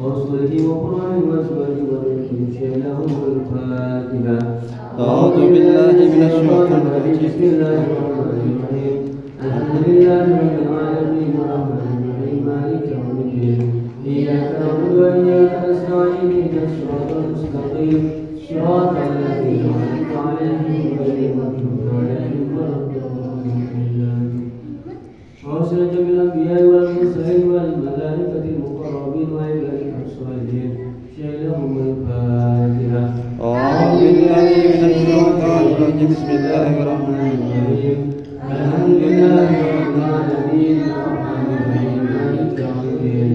ورسله وقرآن وأزواجه ونبيه شهدهم الفاتحة. أعوذ بالله من الشيطان الرجيم. بسم الله الرحمن الرحيم. الحمد لله رب العالمين الرحمن الرحيم مالك يوم الدين. إياك نعبد وإياك نستعين اهدنا الصراط المستقيم صراط الذين أنعمت عليهم غير المغضوب عليهم ولا الضالين. وأرسل جميع الأنبياء والمرسلين والملائكة المقربين وعبادك الصالحين شهدهم الفاتحة. أعوذ بالله من الشيطان الرجيم. بسم الله الرحمن الرحيم. الحمد لله رب العالمين الرحمن الرحيم مالك يوم الدين.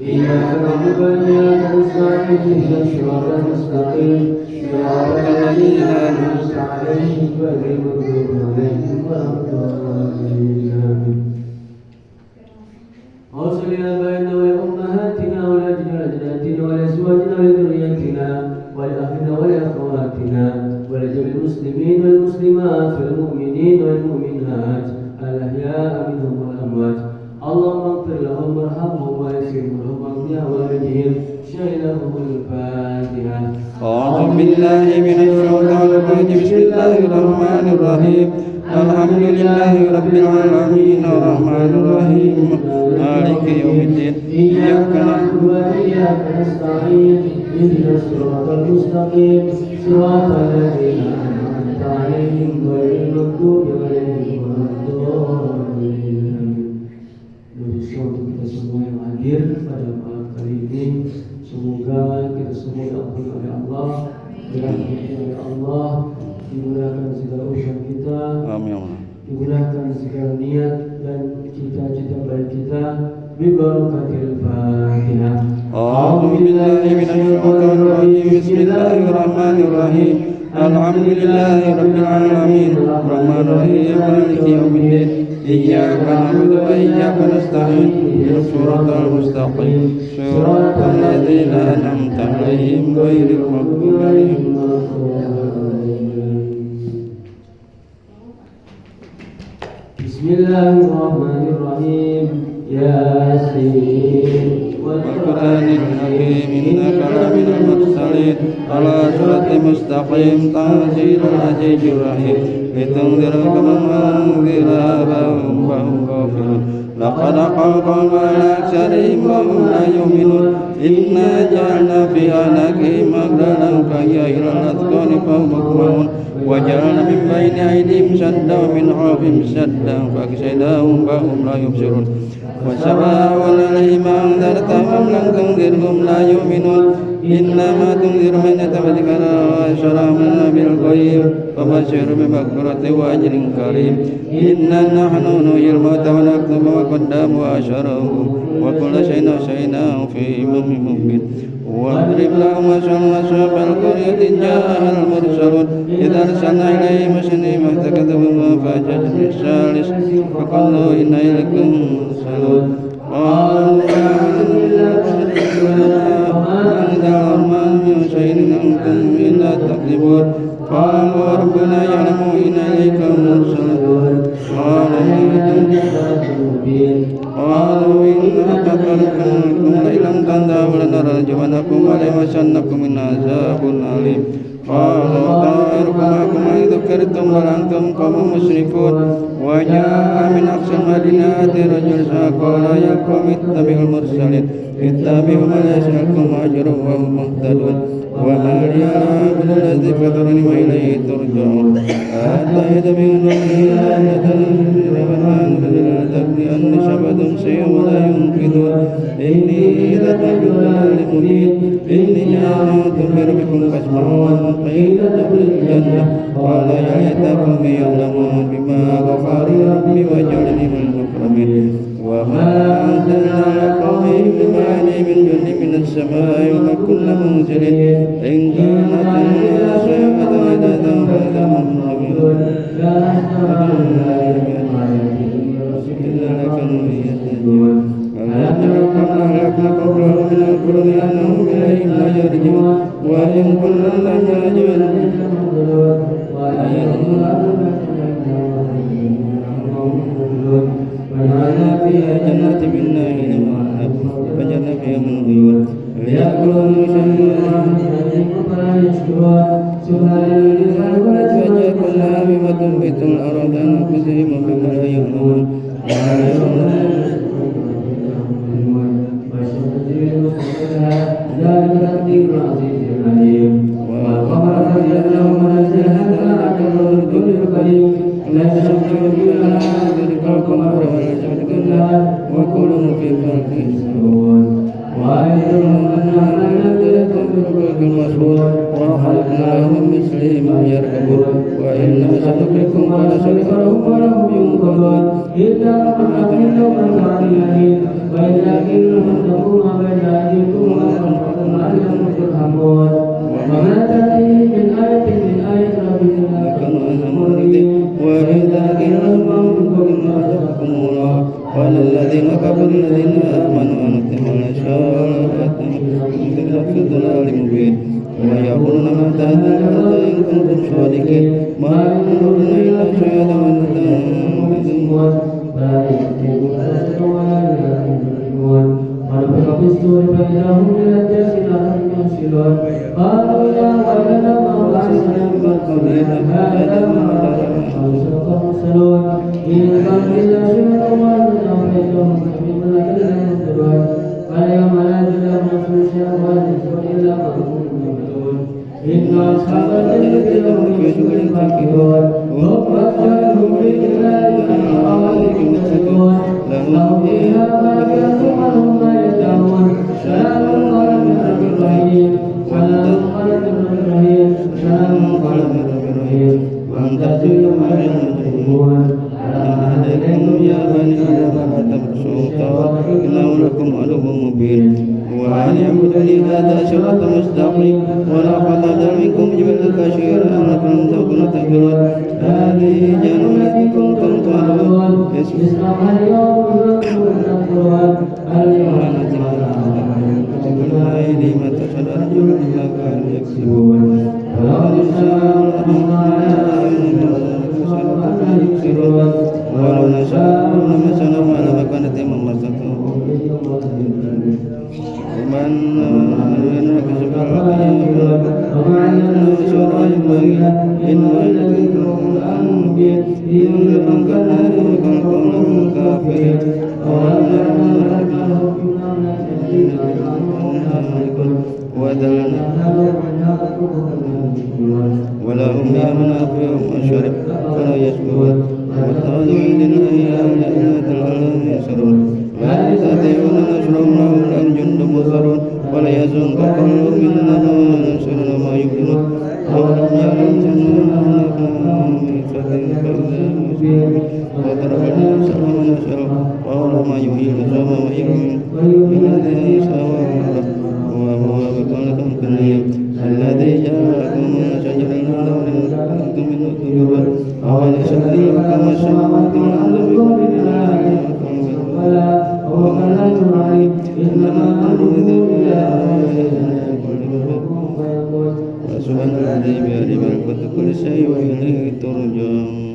إياك نعبد وإياك نستعين اهدنا الصراط المستقيم صراط الذين أنعمت عليهم غير المغضوب عليهم ولا الضالين. أوصل لآبائنا ولأمهاتنا ولأجدادنا ولأزواجنا ولذريتنا ولأهلنا ولأخواتنا ولجميع المسلمين والمسلمات والمؤمنين والمؤمنات الأحياء منهم والأموات. اللهم اغفر لهم وارحمهم ويسر لهم أولادهم شهدهم الفاتحة. أعوذ بالله من الشيطان الرجيم. بسم الله الرحمن الرحيم. الحمد لله رب العالمين الرحمن الرحيم مالك يوم الدين. إياك نعبد وإياك نستعين اهدنا الصراط المستقيم صراط الذين أنعمت عليهم غير المغضوب عليهم ولا الضالين. Doa untuk kita semua yang hadir pada malam kali ini, semoga kita semua diampuni oleh Allah, dirahmati oleh Allah, dimudahkan segala urusan kita, dimudahkan segala niat dan cita-cita baik kita. Bibarakatil Fatihah. أعوذ بالله من الشيطان الرجيم. بسم الله الرحمن الرحيم. الحمد لله رب العالمين الرحمن الرحيم مالك يوم الدين. إياك نعبد وإياك نستعين اهدنا الصراط المستقيم صراط الذين أنعمت عليهم غير المغضوب عليهم. بسم الله الرحمن الرحيم. ياسين والقرآن الحكيم إنك لمن المرسلين على صراط مستقيم تنزيل العزيز الرحيم لتنذر من أنذر آباءهم وهم غافلون. لقد حق على أكثرهم وهم لا يؤمنون. إنا جعلنا في أعناقهم أغلالا فهي إلى الأذقان فهم مقمحون. وجعلنا من بين أيديهم سدا ومن خلفهم سدا فأغشيناهم فهم لا يبصرون. وسواء عليهم أنذرتهم أم لم تنذرهم لا يؤمنون. إنما تنذر من يتذكر ويشرع منا بالغيب فبشر بمغفرة وأجر كريم. إنا نحن نحيي الموتى ونكتب ما قدموا وأشرهم وكل شيء أحصيناه في إمام مبين. واضرب لهم مثلا أصحاب القرية جاء المرسلون إذ أرسلنا إليهم اثنين فكذبوهما فأخذناهم بالثالث فقالوا إنا إليكم مرسلون. قالوا ما من شيء أنتم إلا تكذبون. قالوا ربنا يعلم إنا إليكم مرسلون. قالوا إنا كفرتم لئن لم تنتهوا لنرجمنكم وليمسنكم منا عذاب أليم. قالوا طائركم معكم إن ذكرتم بل أنتم قوم مسرفون. وجاء من أقصى المدينة رجل قال يا قوم اتبعوا المرسلين اتبعوا من يسألكم أجرا وهم مهتدون. وما لي أعبد الذي فطرني وإليه ترجعون. أتيتبعون أني شبد شيئا ولا ينقذون. إني إذا تبعوا المبين. إني جاءت بربكم فاسمعون. قيل ادخل الجنة قال يا ليت قومي يعلمون بما غفر ربي وجعلني من المكرمين. وما أنزلنا على قومه من بعده من جند من السماء وما كنا منزلين. إن كانت إلا صيحة واحدة فإذا هم خامدون. ألم تر كم أهلكنا قبلهم من القرون أنهم إليهم لا يرجعون. وإن كنا لما وجعلنا فيها جنات من نخيل وعنب وجعلنا فيها من عيون يأكلون شيئا فلا يشكرون سبحان الذي خلق وجه كلها بما تنبت الأرض نقسم بما لا يعلمون ذلك تقدير العزيز العليم والقمر قدرناه منازل حتى عدد الرجل الكريم لا يشك إلا ذلك القمر ولا يشك إلا وكل في فلك يسبحون وآية أنها نزلت بالفلك المشهور وخلقنا لهم مثله ما يركبون وإنا سنكركم ولا سنكرهم ولهم ينقذون إلا رحمة من العالمين وإذا قيل لهم اتقوا ما بين أيديكم وأرجلكم لعلكم ترحمون وما تأتيهم من آية ربهم وإذا قيل لهم انفقوا مما رزقكم الله قال الذين كفروا الذين آمنوا أنتم الأشياء في الضلال المبين ويقولون متى هذا إن كنتم صادقين ما يقولون إلا شهادة ونفخ في الصور فإذا هم من الجاسر ينسلون قالوا يا ويلنا ما بعثنا من قبلنا هذا ما صدق المرسلون إن كان إلا شهد وأننا بينهم حميم لكن ينسلون فاليوم لا تجد نفس شيئا ولا تجد إلا ما كنتم تعملون إن أصحاب الجنة لهم في شغل فاكهون هم أكثرهم بالله وأعوانهم يتقون لهم فيها فاكهة وهم لا يدعون سلام قال من رب الرحيم سلام قال من رب الرحيم سلام قال من رب الرحيم وامتازوا يوم يجرمون عليكم يا بني آدم لا تبرسوا إنه لكم عدو مبين وأن اعبدوني هذا صراط مستقيم ولقد أضل منكم جبلا كثيرا أنكم تكونوا تعقلون هذه جنتكم كنتم تعلمون اسمع اليوم نذكر القرآن اليوم إلي ما تشهد أرجو بما كانوا يكسبون ولقد شاء يكسرون ولو نشاء لمسنا على مكانة من مسكته ومن ينكسب ومعنا شرع ينبغي إن وجدكم الأنبياء إن كان القوم الكافرين ولهم منافع وشرب فلا يشكرون واتخذوا عند الأيام جنات العالم يسرون لا يستطيعون نشرهم لهم الجند مصرون ولا يزنق قول منا ونشر ما يبدون ولم يعلموا وضربنا سلام نشر وهو ما يحيي العظام ويحيي الذي سوى وهو بكل كريم الذي جعلكم من شجر الأرض أنتم منه تكبرون أوليس يحكم السماوات والأرض بقدر الله هو خلاق عليم إنما أمره إذا سبحان الذي بيده ملكوت كل شيء وإليه ترجعون.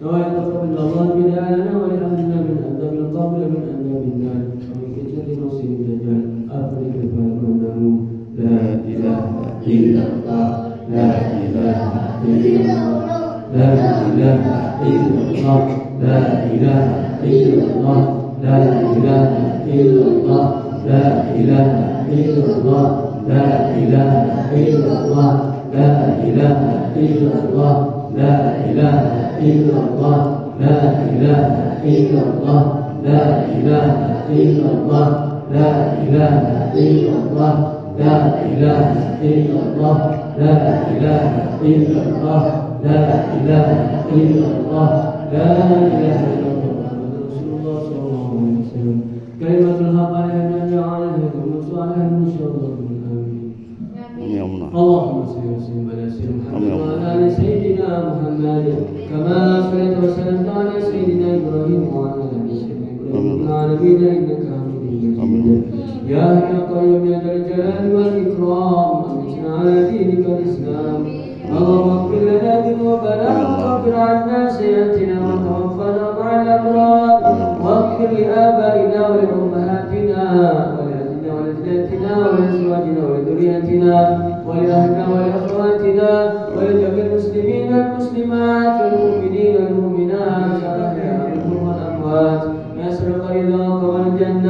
ويتقبل الله بدعاءنا ولأهلنا من أدب القبر من أدب النار ومن كتاب نصيب الدجال أفرج فأكونه لا إله إلا الله لا إله إلا الله لا إله إلا الله لا إله إلا الله لا إله إلا الله لا إله إلا الله لا إله إلا الله لا إله إلا الله لا إله إلا الله لا إله إلا الله لا إله إلا الله لا إله إلا الله لا إله إلا الله لا إله إلا الله لا إله إلا الله لا إله إلا الله رسول الله صلى الله عليه وسلم كلمة الحق عليها جميعا عليها كلمة عليها من شاء الله اللهم صل وسلم على سيدنا محمد وعلى ال سيدنا محمد كما صليت وسلمت على سيدنا ابراهيم وعلى ال سيدنا ابراهيم في العالمين انك حميد مجيد يا حي يا قيوم يا ذا الجلال والاكرام امتنا على دينك الاسلام اللهم اغفر لنا ذنوبنا واغفر عنا سيئاتنا وتوفنا مع الابرار واغفر لابائنا ولامهاتنا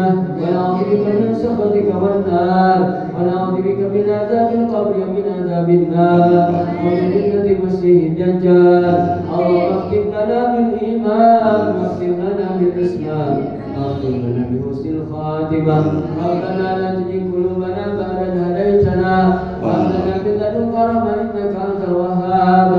الجنة ونعوذ بك من سخطك والنار ونعوذ بك من عذاب القبر ومن عذاب النار ومن فتنة المسيح الدجال اللهم اختم لنا بالإيمان واختم لنا بالإسلام واختم لنا بحسن الخاتمة ربنا لا تزغ قلوبنا بعد إذ هديتنا وهب لنا من لدنك رحمة إنك أنت الوهاب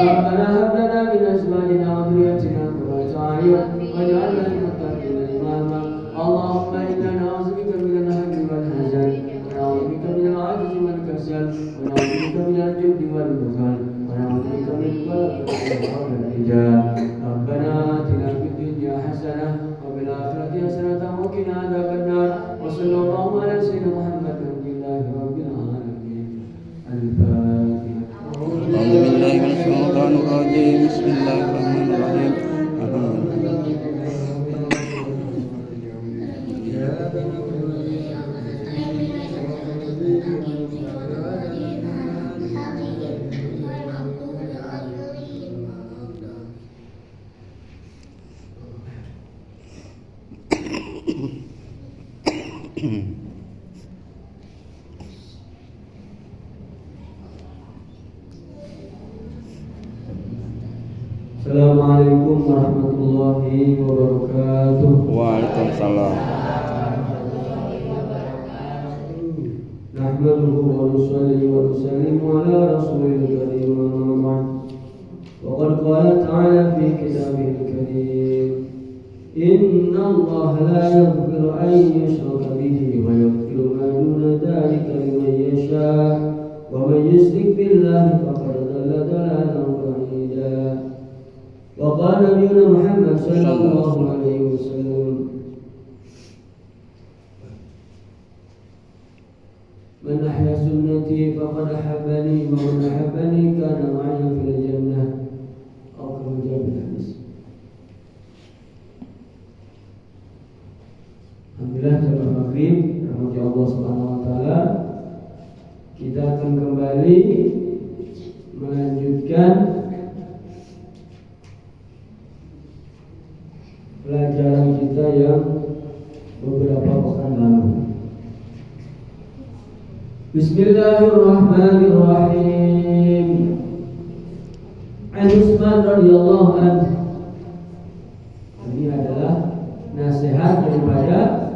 ربنا هب لنا من أزواجنا وذريتنا قرة أعين واجعلنا للمتقين إماما اللهم إنا نعوذ بك من الهم والحزن ونعوذ بك من العجز والكسل ونعوذ بك من الجبن والبخل ونعوذ بك من الغفلة والرجال ربنا آتنا في الدنيا حسنة وفي الآخرة حسنة وقنا عذاب النار وصلى الله على سيدنا محمد الحمد لله رب العالمين الفاتحة أعوذ بالله من الشيطان الرجيم بسم الله الرحمن الرحيم Assalamualaikum warahmatullahi wabarakatuh. Waalaikumsalam. Nahmaduhu wa nusalli wa nusallimu ala rasulil karim amma ba'd. Wa qad qala ta'ala fi kitabihil karim inna Allaha la yaghfiru an yushraka bihi wa yaghfiru ma duna dhalika liman yasha wa man yushrik billahi faqad dhalla dhalalan ba'ida. وقال نبينا محمد صلى الله عليه وسلم من أحيا سنتي فقد أحبني ومن أحبني كان معي في الجنة أو كما جاء في الحديث. Alhamdulillah jamaah maghrib rahmati Allah Subhanahu wa taala, kita akan kembali melanjutkan pelajaran kita yang beberapa pekan lalu. Bismillahirrahmanirrahim. An Utsman radhiyallahu anhu. Ini adalah nasihat daripada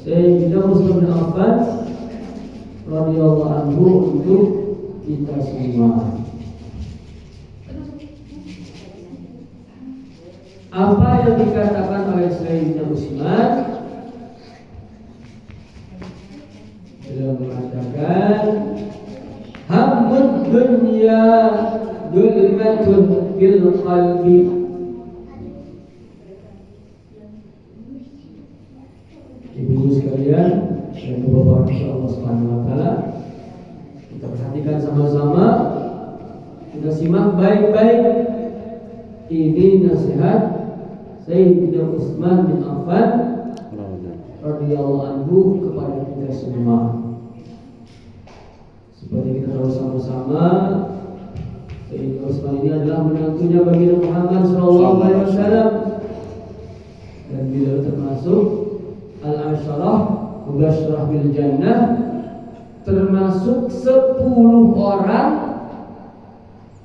Sayyidina Utsman bin Affan radhiyallahu anhu untuk kita semua. Apa yang dikatakan oleh Sayyidina Utsman? Beliau mengatakan hammud dunya dulmatun bil qalbi. Ibu sekalian dan bapak Allah Subhanahu wa taala, kita perhatikan sama-sama, kita simak baik-baik. Ini nasihat Sayyidina Utsman bin Affan radhiyallahu anhu kepada kita semua. Seperti kita tahu sama-sama, Sayyidina Utsman ini adalah menantunya baginda Muhammad sallallahu alaihi wasallam, dan beliau termasuk al-asyarah mubasysyarah bil jannah, termasuk 10 orang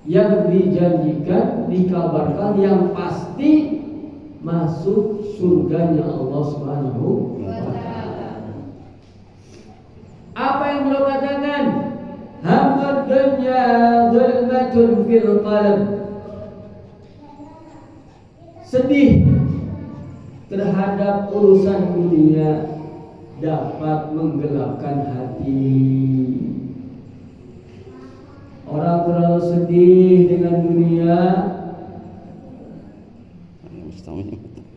yang dijanjikan, dikabarkan, yang pasti masuk surganya Allah Subhanahu wa taala. Apa yang beliau katakan? Hammad dunya zulmatun fil qalb. Sedih terhadap urusan dunia dapat menggelapkan hati. Orang terlalu sedih dengan dunia,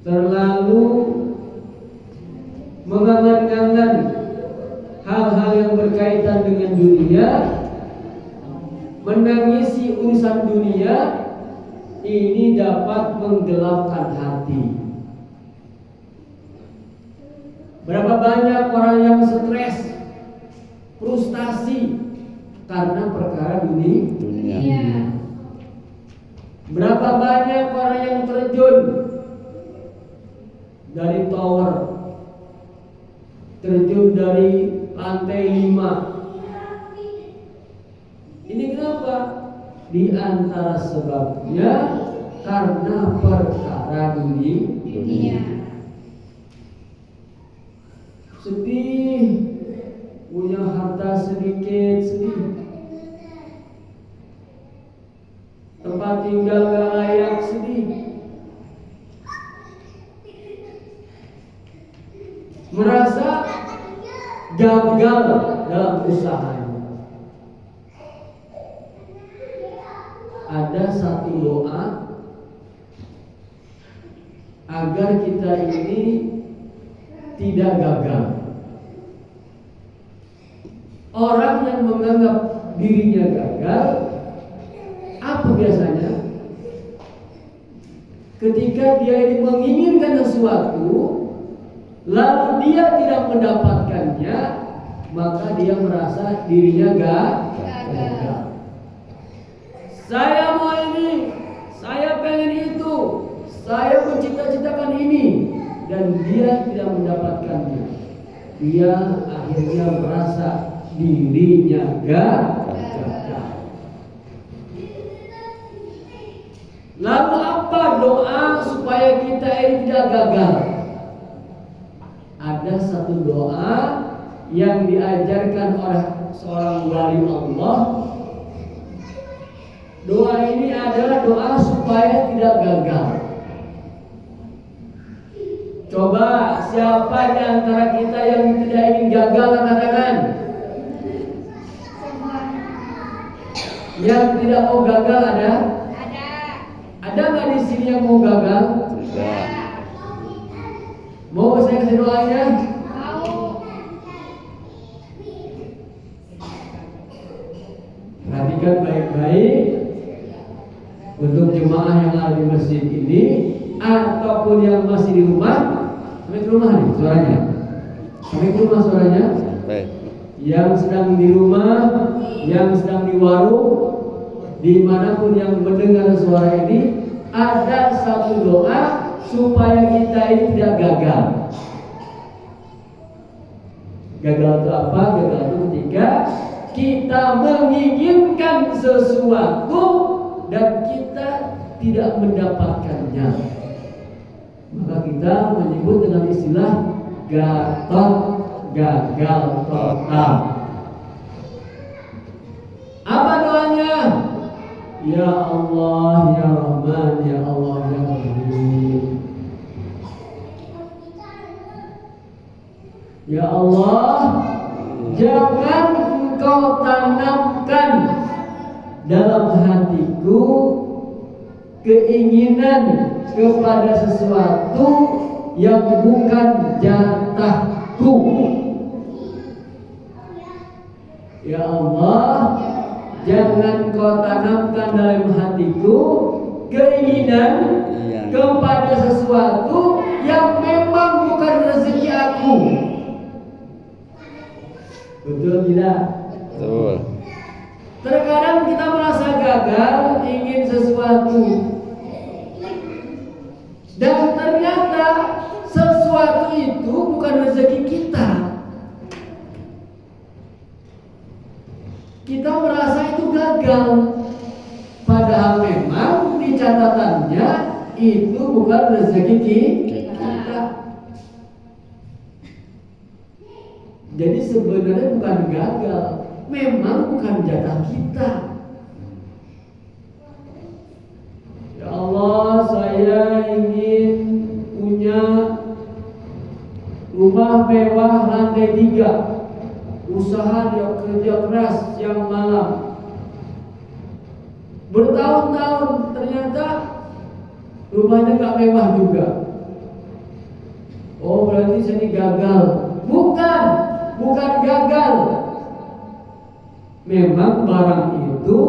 terlalu mengangan-angan hal-hal yang berkaitan dengan dunia, menangisi urusan dunia, ini dapat menggelapkan hati. Berapa banyak orang yang stres, frustasi karena perkara dunia. Berapa banyak orang yang terjun dari tower terjun dari lantai 5. Ini kenapa? Di antara sebabnya karena perkara dunia. Sedih, punya harta sedikit, sedih. Tempat tinggal gak layak, sedih. Merasa gagal dalam usahanya. Ada satu doa agar kita ini tidak gagal. Orang yang menganggap dirinya gagal, apa biasanya? Ketika dia ini menginginkan sesuatu, lalu dia tidak mendapatkannya, maka dia merasa dirinya gagal. Saya mau ini, saya pengen itu, saya mencita-citakan ini, dan dia tidak mendapatkannya. Dia akhirnya merasa dirinya gagal. Lalu apa doa supaya kita ini tidak gagal? Ada satu doa yang diajarkan oleh seorang wali Allah. Doa ini adalah doa supaya tidak gagal. Coba siapa di antara kita yang tidak ingin gagal, angkat tangan. Yang tidak mau gagal ada? Ada nggak di sini yang mau gagal? Tidak. Mau saya kasih doanya? Perhatikan baik-baik untuk jemaah yang ada di masjid ini ataupun yang masih di rumah. Sampai ke rumah nih suaranya. Sampai ke rumah suaranya. Baik. Yang sedang di rumah, yang sedang di warung, dimanapun yang mendengar suara ini, ada satu doa supaya kita ini tidak gagal. Gagal itu apa? Gagal itu ketika kita menginginkan sesuatu dan kita tidak mendapatkannya. Maka kita menyebut dengan istilah gagal total. Apa doanya? Ya Allah, ya Rahman, ya Allah, ya Rahim. Ya Allah, jangan Engkau tanamkan dalam hatiku keinginan kepada sesuatu yang bukan jatahku. Ya Allah, jangan Kau tanamkan dalam hatiku keinginan kepada sesuatu yang memang bukan rezeki aku. Betul tidak? Betul. Terkadang kita merasa gagal ingin sesuatu, dan ternyata sesuatu itu bukan rezeki kita. Kita merasa itu gagal, padahal memang di catatannya itu bukan rezeki kita. Jadi sebenarnya bukan gagal, memang bukan jatah kita. Ya Allah, saya ingin punya rumah mewah lantai 3. Usaha dia kerja keras siang malam, bertahun-tahun, ternyata rumahnya gak mewah juga. Oh, berarti saya ini gagal. Bukan gagal. Memang barang itu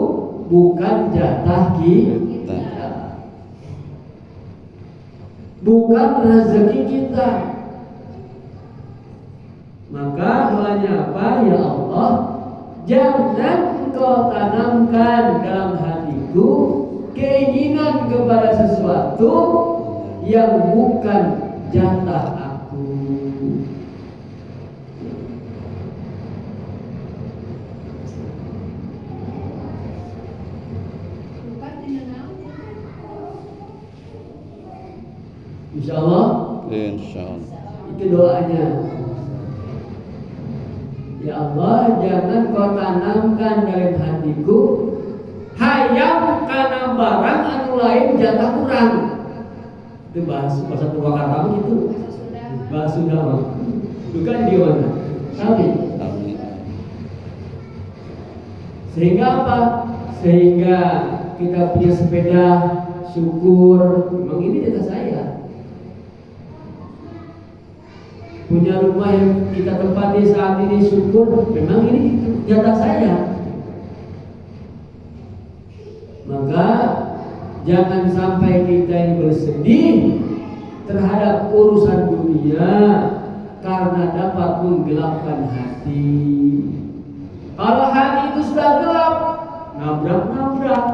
bukan jatah kita, bukan rezeki kita. Maka doanya apa? Ya Allah, jangan Engkau tanamkan dalam hatiku keinginan kepada sesuatu yang bukan jatah aku. Insya Allah. Insyaallah. Itu doanya. Ya Allah, jangan kau tanamkan dalam hatiku hayam karena barang anu lain jatah kurang. Itu bahasa Purwakarta gitu. Bahasa Sunda. Bukan di mana. Amin. Amin. Sehingga apa? Sehingga kita punya sepeda, syukur. Memang ini jatah saya. Punya rumah yang kita tempati saat ini, syukur. Memang ini jatah saya. Maka jangan sampai kita ini bersedih terhadap urusan dunia karena dapat menggelapkan hati. Kalau hati itu sudah gelap, nabrak-nabrak,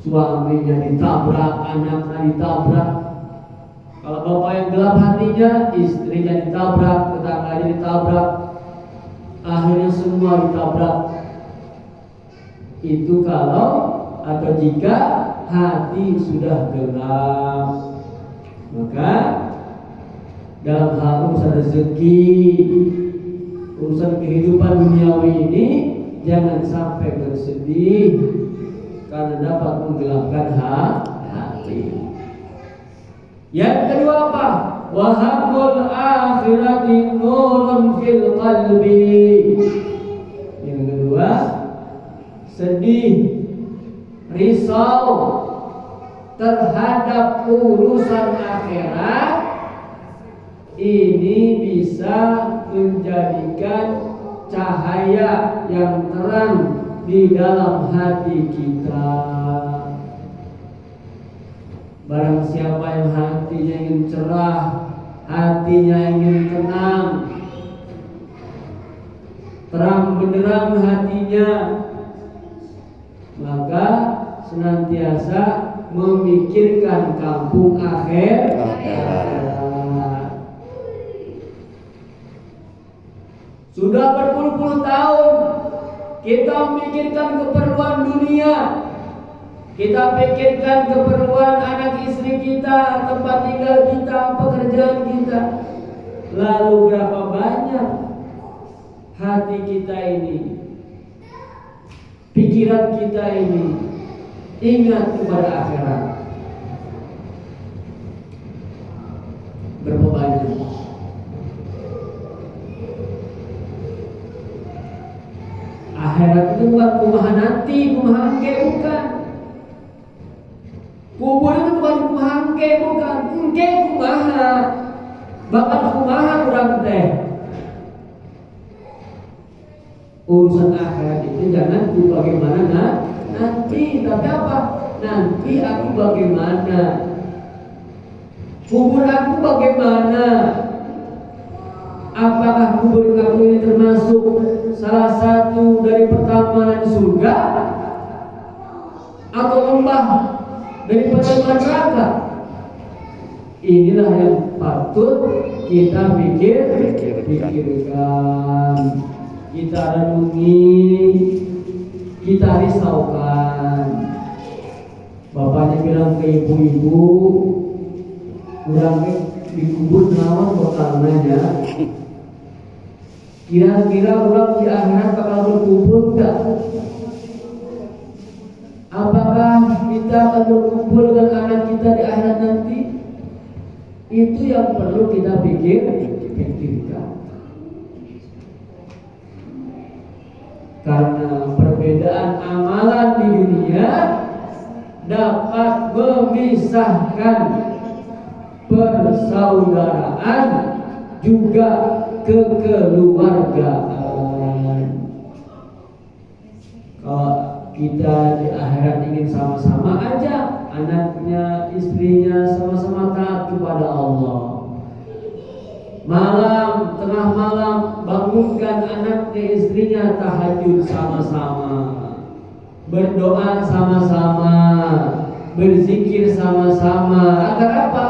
suaminya ditabrak, anaknya ditabrak. Kalau bapak yang gelap hatinya, istrinya ditabrak, tetangganya ditabrak, akhirnya semua ditabrak. Itu kalau atau jika hati sudah gelap. Maka dalam hal urusan rezeki, urusan kehidupan duniawi ini, jangan sampai bersedih karena dapat menggelapkan hati. Yang kedua apa? Wahabul akhirati nurun fil qalbi. Yang kedua, sedih, risau terhadap urusan akhirat ini bisa menjadikan cahaya yang terang di dalam hati kita. Barang siapa yang hatinya ingin cerah, hatinya ingin tenang, terang benderang hatinya, maka senantiasa memikirkan kampung akhirat. Sudah berpuluh-puluh tahun kita memikirkan keperluan dunia, kita pikirkan keperluan anak istri kita, tempat tinggal kita, pekerjaan kita. Lalu berapa banyak hati kita ini, pikiran kita ini ingat kepada akhirat? Berapa banyak? Akhirat itu bukan kumaha nanti, kumaha engke, bukan. Kubur itu bukan kumaha engke, bukan. Engke kumaha, bakal kumaha urang teh. Urusan akhirat itu jangan ku bagaimana nanti, tapi apa? Nanti aku bagaimana? Kubur aku bagaimana? Apakah kubur aku ini termasuk salah satu dari pertamanan surga atau lembah dari pertamanan neraka? Inilah yang patut kita pikirkan, kita renungi, kita risaukan. Bapaknya bilang ke ibu-ibu, kurangnya dikubur nawan bekalnya. Kira-kira orang di akhirat bakal berkumpul enggak? Apakah kita akan berkumpul dengan anak kita di akhirat nanti? Itu yang perlu kita pikirkan. Karena perbedaan amalan di dunia dapat memisahkan persaudaraan juga kekeluargaan. Kalau kita di akhirat ingin sama-sama aja, anaknya, istrinya sama-sama taat kepada Allah. Malam, tengah malam bangunkan anaknya, istrinya tahajud sama-sama, berdoa sama-sama, berzikir sama-sama. Agar apa?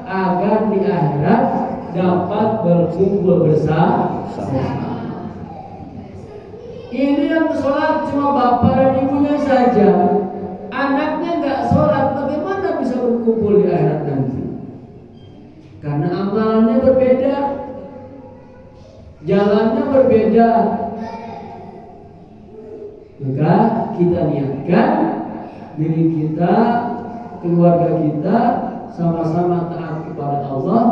Agar di akhirat dapat berkumpul bersama. Ini yang sholat cuma bapak dan ibunya saja, anaknya nggak sholat, bagaimana bisa berkumpul di akhirat nanti? jalannya berbeda. Maka kita niatkan diri kita, keluarga kita sama-sama taat kepada Allah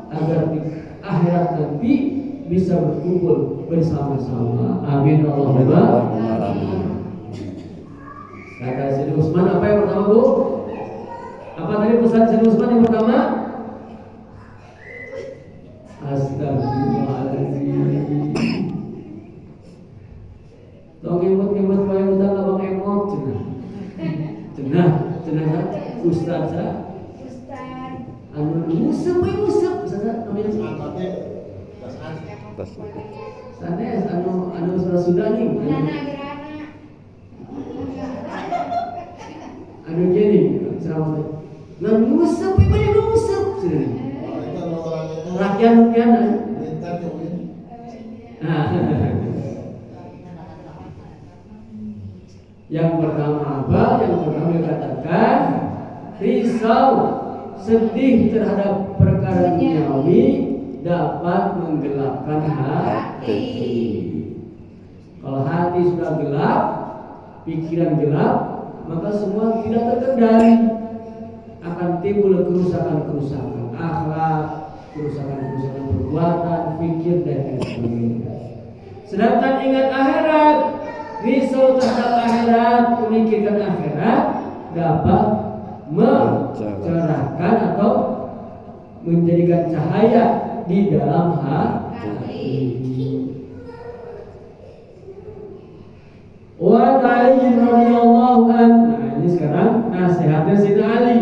agar di akhirat nanti bisa berkumpul bersama-sama. Amin Allahumma amin. Kata Sayyidina Utsman apa yang pertama, Bu? Apa tadi pesan Sayyidina Utsman yang pertama? Astagfirullahaladzim. Tong emot-emot wae udah abang emot cenah. Cenah Ustaz anu musep Ustaz namanya sanes anu sudah nih anu jadi ceramah ngan musep banyak musep rakyat yang pertama apa? Yang pertama dikatakan risau, sedih terhadap perkara duniawi dapat menggelapkan hati. Kalau hati sudah gelap, pikiran gelap, maka semua tidak terkendali. Akan timbul kerusakan-kerusakan akhlak, kerusakan-kerusakan perbuatan, pikir dan sebagainya. Sedangkan ingat akhirat, risau terhadap akhirat, memikirkan akhirat dapat mencerahkan atau menjadikan cahaya di dalam hati. Wa Ali radhiyallahu anhu. Nah, ini sekarang nasihatnya Sayyidina Ali.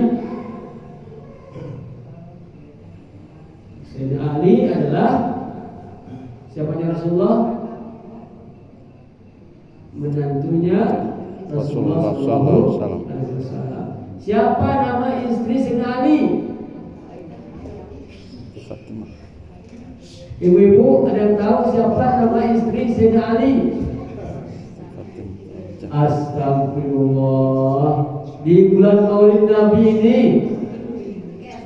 Sayyidina Ali adalah siapanya Rasulullah? Menantunya Rasulullah sallallahu alaihi wasallam. Siapa nama istri Sayyidina Ali? Fatimah. Ibu-ibu ada yang tahu siapa nama istri Sayyidina Ali? Astagfirullah. Di bulan Maulid Nabi ini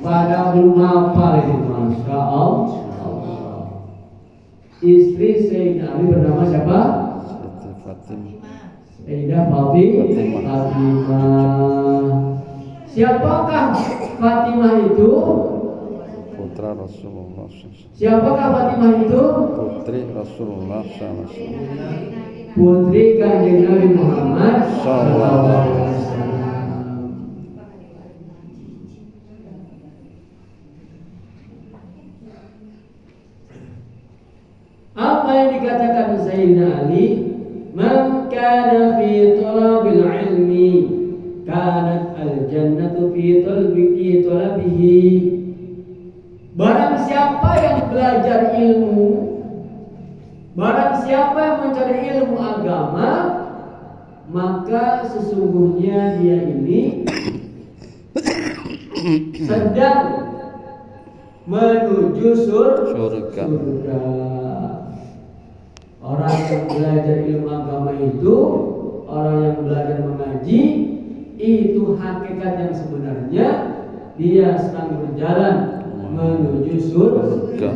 pada belum hafal ini, Masya Allah. Istri Sayyidina Ali bernama siapa? Sayyidah Fatimah. Siapakah Fatimah itu? Putra Rasulullah. Siapakah Fatimah itu? Putri Rasulullah SAW. Putri Kanjeng Nabi Muhammad sallallahu alaihi wasallam. Apa yang dikatakan Sayyidina Ali? Man kana fi talabil ilmi kanat al-jannatu fi talabihi. Barang siapa yang belajar ilmu, barang siapa yang mencari ilmu agama, maka sesungguhnya dia ini sedang menuju surga. Orang yang belajar ilmu agama itu, orang yang belajar mengaji, itu hakikat yang sebenarnya dia sedang berjalan menuju surga.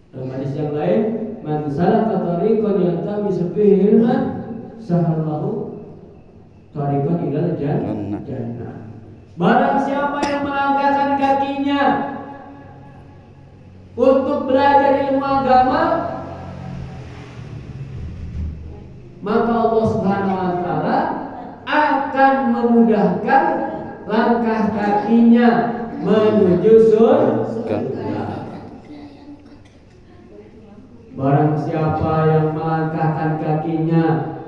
Dalam hadis yang lain, man salaka tariqan yaltamisu fihi ilman sahalallahu tariqan ilal jannah. Barang siapa yang melangkahkan kakinya untuk belajar ilmu agama, maka Allah Subhanahu wa taala akan memudahkan langkah kakinya menuju surga. Barang siapa yang melangkahkan kakinya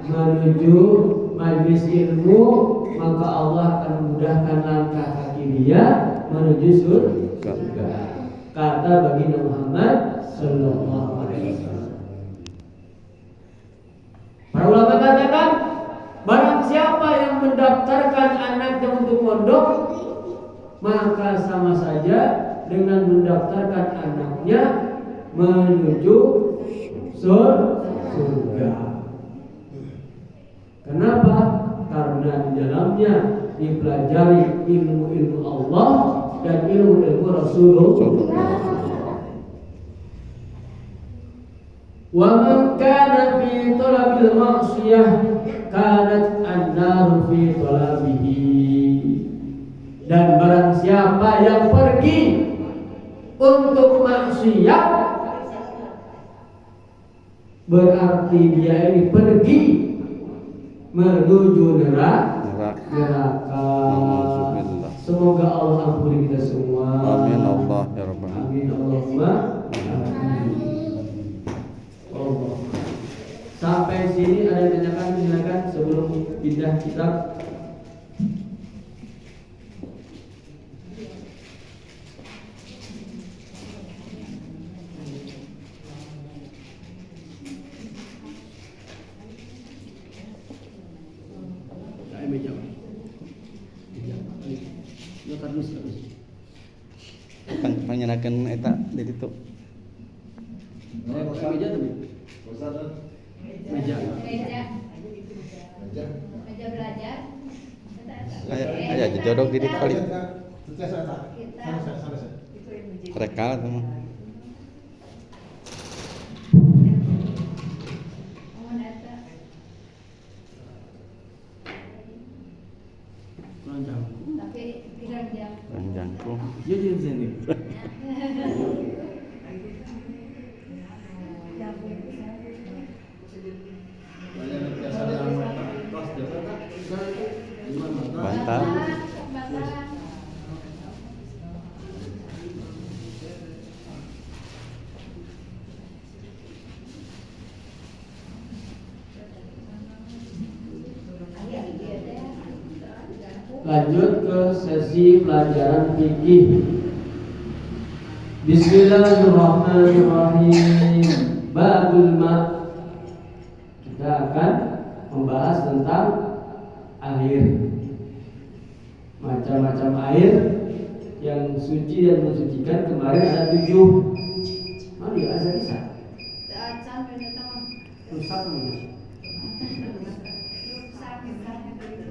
menuju majlis ilmu, maka Allah akan memudahkan langkah kaki dia menuju surga. Kata baginda Muhammad sallallahu alaihi wasallam. Para ulama katakan, barang siapa yang mendaftarkan anaknya untuk pondok, maka sama saja dengan mendaftarkan anaknya menuju surga. Kenapa? Karena di dalamnya dipelajari ilmu-ilmu Allah dan ilmu-ilmu Rasulullah. Wa man kana fi talabil ma'siyah kanat an-naru fi talabihi. Dan barang siapa yang pergi untuk maksiat, berarti dia ini pergi menuju neraka. Semoga Allah ampuni kita semua. Amin Allah ya rabbal alamin. Amin Allahumma amin. Allah. Sampai sini ada yang tanyakan, silakan sebelum pindah kitab. Panjenengan eta di ditu. Meja tuh. Meja. Meja belajar. Aya jodok di ditu kali. Rekal teman. Tapi tidak jam. Panjangku. Dia di sini. Bantal. Lanjut ke sesi pelajaran fikih. Bismillahirrahmanirrahim. Babul ma. Kita akan membahas tentang air. Macam-macam air yang suci dan mensucikan. Kemarin ada 7. Mari bisa. Saat sampai datang. Rusak namanya.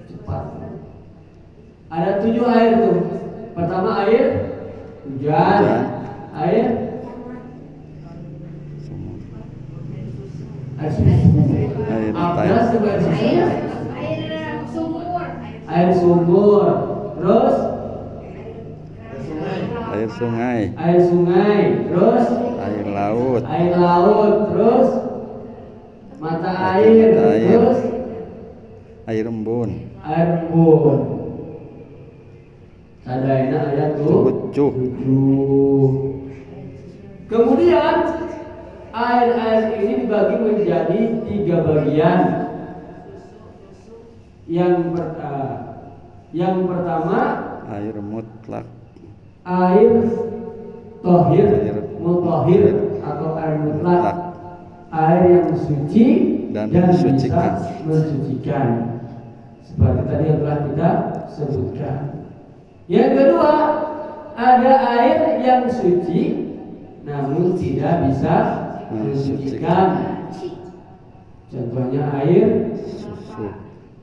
Cepat. Ada 7 air tuh. Pertama air hujan, air abdas juga Air sumur. air sumur, terus Air sungai, air sungai, terus air laut, terus mata air, terus air embun, air embun. Sadaina ayat 7. Kemudian air-air ini dibagi menjadi 3 bagian. Yang pertama air mutlak, air tohir, Air mutahhir atau air mutlak, air yang suci dan bisa mensucikan. mensucikan. Seperti tadi yang telah kita sebutkan. Yang kedua, ada air yang suci namun tidak bisa mensucikan. Contohnya air susu,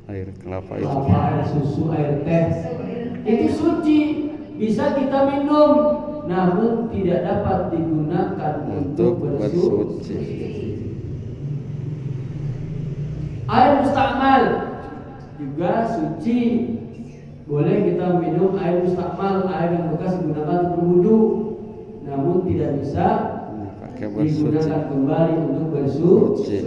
air kelapa itu. kelapa, air susu, air teh. Itu suci, bisa kita minum, namun tidak dapat digunakan untuk bersuci. Air mustakmal juga suci. Boleh kita minum air mustakmal, air yang bekas digunakan untuk berwudu, namun tidak bisa Pakai bersuci. digunakan kembali untuk bersuci.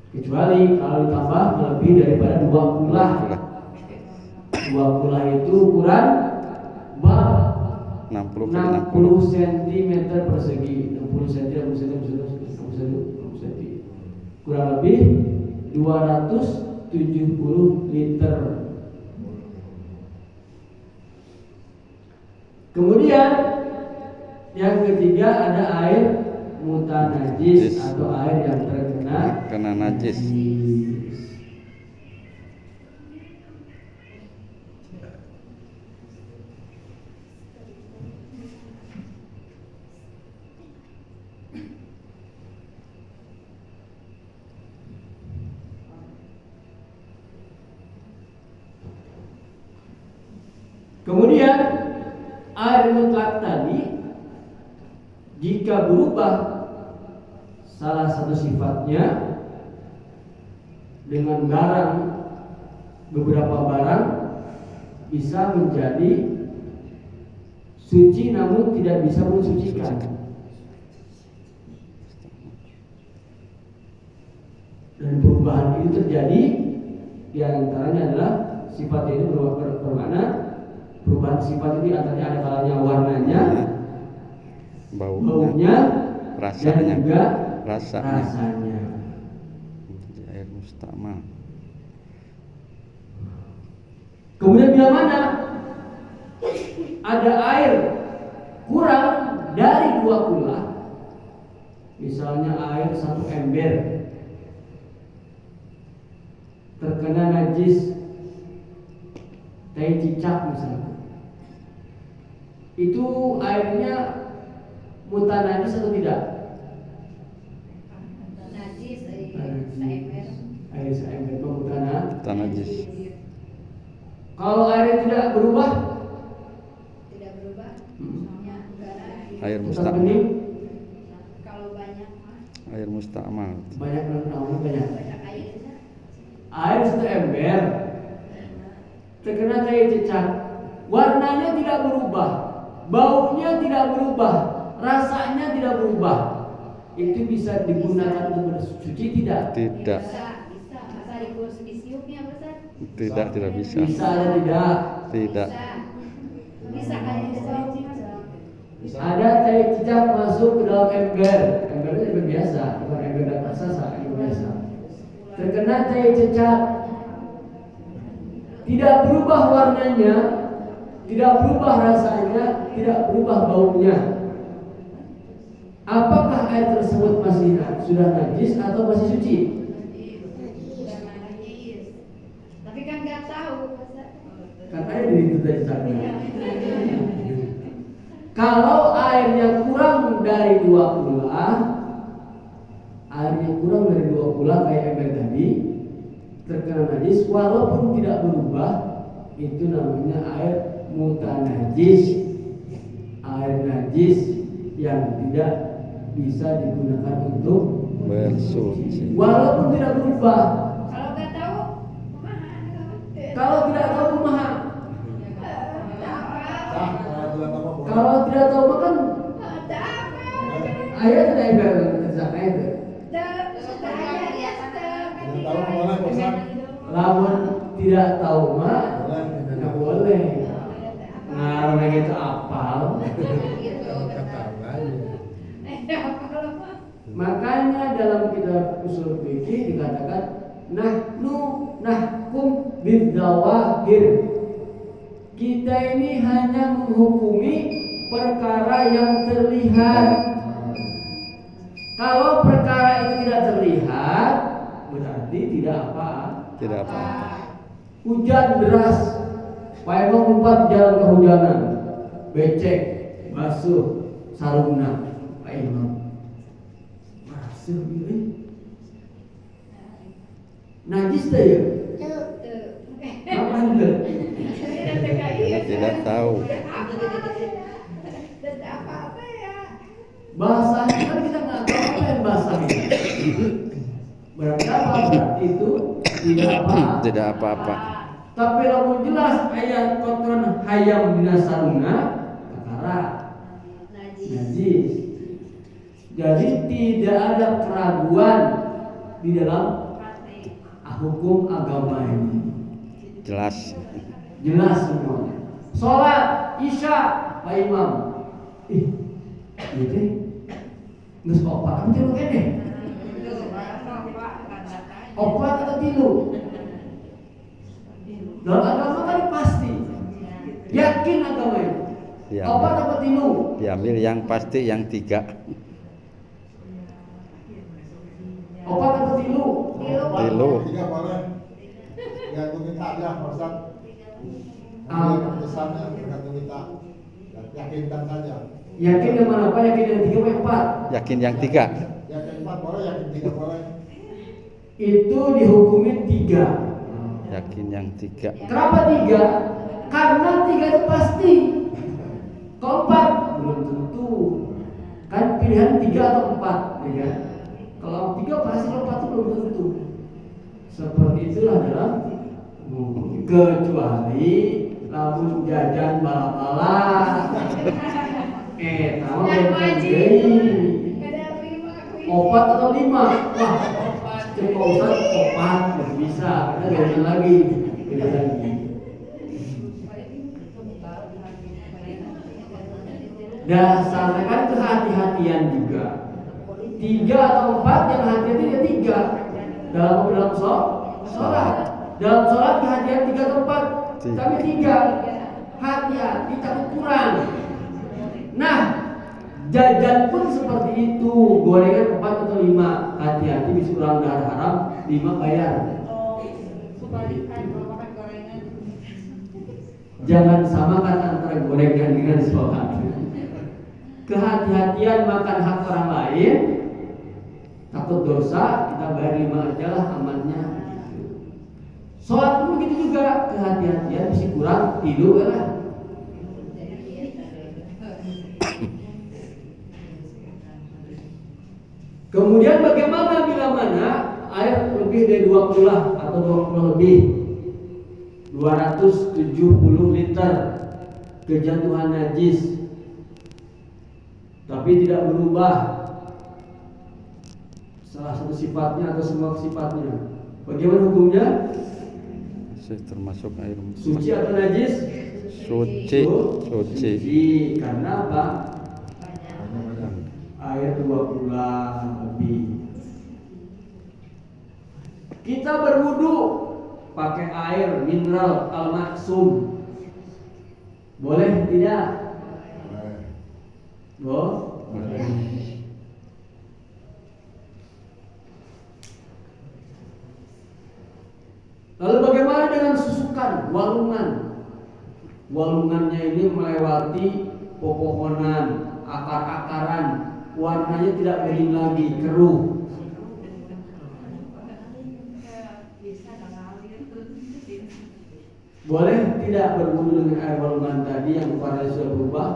Kecuali kalau ditambah lebih daripada 2 kulah. 2 kulah itu ukuran bak 60 kali 60 cm persegi. 60 cm, 60 cm. Kurang lebih 270 liter. Kemudian yang ketiga ada air mutanajis atau air yang kena najis. Kemudian air mutlak tadi Jika berubah salah satu sifatnya dengan barang, beberapa barang bisa menjadi suci namun tidak bisa mensucikan. Dan perubahan itu terjadi di antaranya adalah sifatnya itu bermakna perubahan sifat itu antaranya ada kalanya warnanya, baunya, rasanya, dan juga rasanya. rasanya. Air mustamal. Kemudian bila mana ada air kurang dari 2 kula, misalnya air 1 ember terkena najis tai cicak misalnya, itu airnya mutanajis atau tidak? Najis, Air seember mutana. Najis. Kalau airnya tidak berubah, tidak berubah. Misalnya enggak Air tetap mustamal. bening. kalau banyak mah Air mustamal. Banyak namanya banyak. banyak airnya. Air 1 ember terkena tai cicak, warnanya tidak berubah, baunya tidak berubah, rasanya tidak berubah. Itu bisa digunakan untuk bersuci tidak? Tidak. Bisa masa disiupnya besar. Tidak bisa. Bisa atau tidak? Tidak. Bisa kayak disuci. Ada tai cicak masuk ke dalam ember, embernya ember biasa, bukan ember raksasa, ember biasa. Terkena tai cicak, tidak berubah warnanya, tidak berubah rasanya, tidak berubah baunya. Apakah air tersebut masih sudah najis atau masih suci? Tapi kan nggak tahu. Kan air itu dari sana. Kalau airnya kurang dari 2 kula, airnya kurang dari 2 kula kayak ember tadi, terkena najis walaupun tidak berubah, itu namanya air mutanajis, air najis yang tidak bisa digunakan untuk Bersuci. walaupun tidak berubah. Kalau nggak tahu, kumaha? Kalau tidak tahu kumaha? Kalau Kalau tidak tahu makan ayat tidak ember tersangka itu. Lamun tidak tahu mah nggak boleh. Ngarang itu apal. Makanya dalam kitab usul fikih dikatakan nahkum bidzawahir. Kita ini hanya menghukumi perkara yang terlihat. Kalau perkara itu tidak terlihat, berarti tidak apa. Tidak apa-apa. Hujan deras, Pak Imam lompat di jalan kehujanan, becek, basuh, sarungna, Pak Imam. Basuh ini, najis deh ya. Apa enggak? Tidak tahu. Bahasanya kan kita nggak tahu apa yang bahasa ini. Berarti apa? Berarti itu tidak apa. Tidak apa-apa. Tapi lamun jelas ayat kotoran hayam binasaruna perkara najis. Jadi tidak ada keraguan di dalam hukum agama ini. Jelas. Jelas semuanya. Sholat Isya Pak Imam. Ini nges opat kan tilu kene. Opat atau tilu? Dalam agama kan pasti. Yakin agama itu. Ya. Opat atau tilu? Diambil yang pasti yang 3. Opat atau tilu? Tilu. 3 boleh. Tergantung kita aja, Ustaz. Keputusannya tergantung kita. Yakinkan saja. Yakin yang mana Pak? Yakin yang 3 atau 4? Yakin yang 3. Yakin 4 boleh, yakin 3 boleh. Itu dihukumin 3. Yakin yang 3. Kenapa 3? Karena 3 itu pasti. Keempat belum tentu. Kan pilihan 3 atau 4, ya kan? Kalau 3 pasti, kalau 4 itu belum tentu. Seperti itulah dalam kecuali lamun jajan bala-bala. Tahu Ada 5 opat atau 5? Wah, coba Ustaz opat bisa, kita ganti lagi. Dasarnya kan kehati-hatian juga. 3 atau 4 yang hati-hati ya 3. Dalam sholat. Dalam sholat kehati-hatian 3 atau 4. Tapi 3. Hati-hati takut kurang. Nah, jajan pun seperti itu. Gorengan 4 atau 5. Hati-hati bisa kurang darah haram. 5 bayar. Jangan samakan antara gorengan dengan sholat. Kehati-hatian makan hak orang lain, takut dosa, kita bayar 5 aja lah amannya. Sholat pun begitu juga, kehati-hatian bisa kurang, tidur lah. Kemudian bagaimana bila mana air lebih dari 20 atau 20 lebih, 270 liter kejatuhan najis, tapi tidak berubah salah satu sifatnya atau semua sifatnya, bagaimana hukumnya? Termasuk air Suci atau najis? Suci. Karena apa? Air 20 lebih. Kita berwudu pakai air mineral al-maksum, boleh tidak? Boleh. Lalu bagaimana dengan susukan, walungan? Walungannya ini melewati pepohonan, akar-akaran, warnanya tidak bening lagi, keruh. Boleh tidak berwudu dengan air walungan tadi yang warnanya sudah berubah?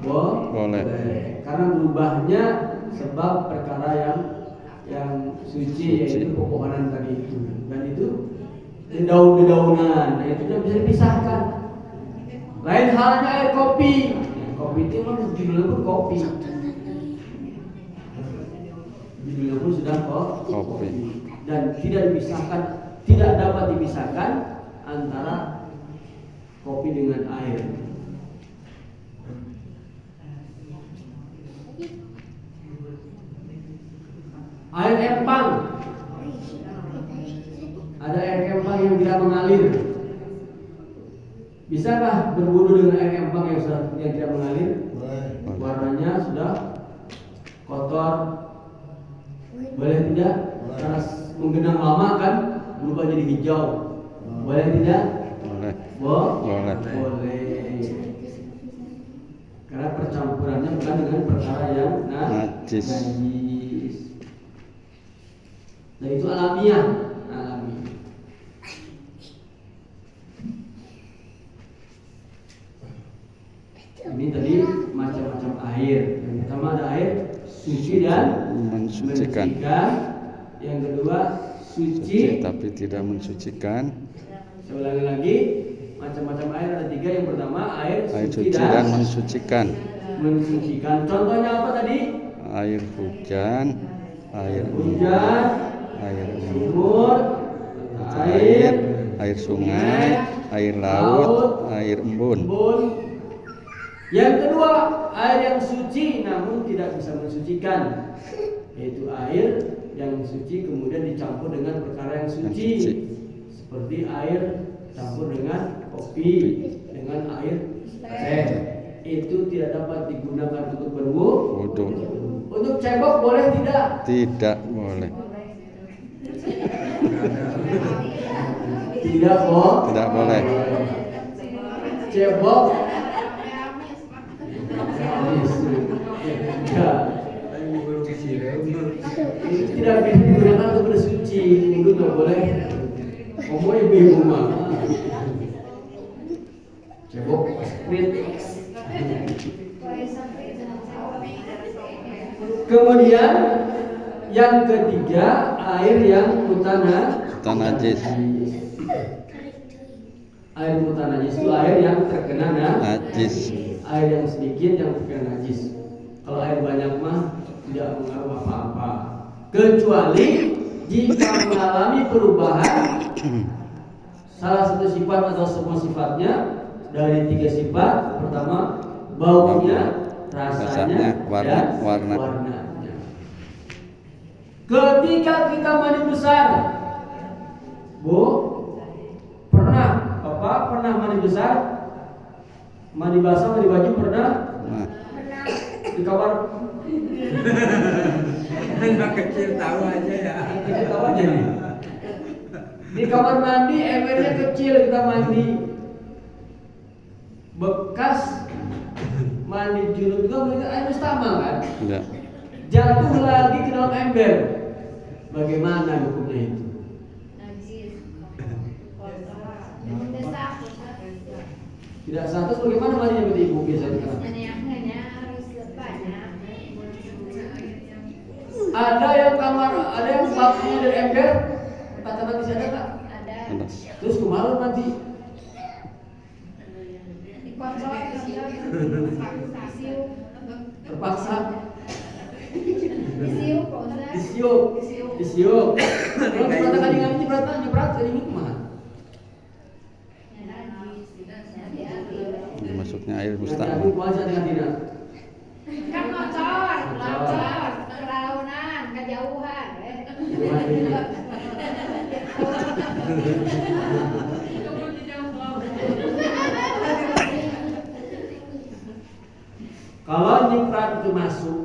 Boleh. Karena berubahnya sebab perkara yang suci, yaitu pepohonan tadi itu. Dan itu dedaunan, itu tidak bisa dipisahkan. Lain halnya air kopi. Kopi itu memang judulnya pun kopi. Judulnya pun sudah kopi. Dan tidak dipisahkan, tidak dapat dipisahkan antara kopi dengan air. Air empang, ada air empang yang tidak mengalir. Bisakah berwudu dengan air empang yang tidak mengalir? Warnanya sudah kotor, boleh tidak? Karena menggenang lama kan berubah jadi hijau, boleh tidak? Boleh. Karena percampurannya bukan dengan perkara yang najis. Dan itu alamiah. Ini tadi macam-macam air. Yang pertama ada air suci dan mensucikan. Yang kedua suci tapi tidak mensucikan. Saya ulangi lagi, macam-macam air ada 3. Yang pertama air suci dan mensucikan. Contohnya apa tadi? Air hujan, air sumur, air sungai, air laut, air embun. Yang kedua, air yang suci namun tidak bisa mensucikan, yaitu air yang suci kemudian dicampur dengan perkara yang suci. Seperti air campur dengan kopi, dengan air teh. Itu tidak dapat digunakan untuk berwudu. Untuk cebok boleh tidak? Tidak boleh. Tidak boleh. Cebok tidak bisa digunakan untuk bersuci. Wudu tidak boleh. Ngomong ibu rumah. Cebok sprit. Kemudian yang ketiga, air yang najis. Air mutanajis itu air yang terkena Najis. air yang sedikit yang terkena najis. Kalau air banyak mah tidak mengaruh apa-apa, kecuali jika mengalami perubahan salah satu sifat atau semua sifatnya dari 3 sifat. Pertama, baunya, rasanya, dan warnanya. Ketika kita mandi besar, Bu, pernah mandi besar, mandi basah, mandi baju pernah? Nah, Di kamar Anak kecil tahu aja ya. kita tahu aja nih. Di kamar mandi embernya kecil, kita mandi. Bekas mandi junub juga begitu air mustamal kan? enggak. Jatuh lagi ke dalam ember. Bagaimana hukumnya itu? Najis. Mendesak. Tidak sah. Terus bagaimana mandinya berarti ibu biasanya? Menyangkanya harus banyak. Ada yang baknya dari ember, kata Nabi ada tak? Ada. Ada. Terus kemarin nanti Dikontrol, disiup. terpaksa Disiup, Pak Ustaz. disiup. Kalau cipratan kali ini nyiprat kali ini kemana? Masuknya air Nanti mustahil. aku kuasa dengan tidak. Kan motor, kelaunan, kejauhan. Kalau nyiprat itu masuk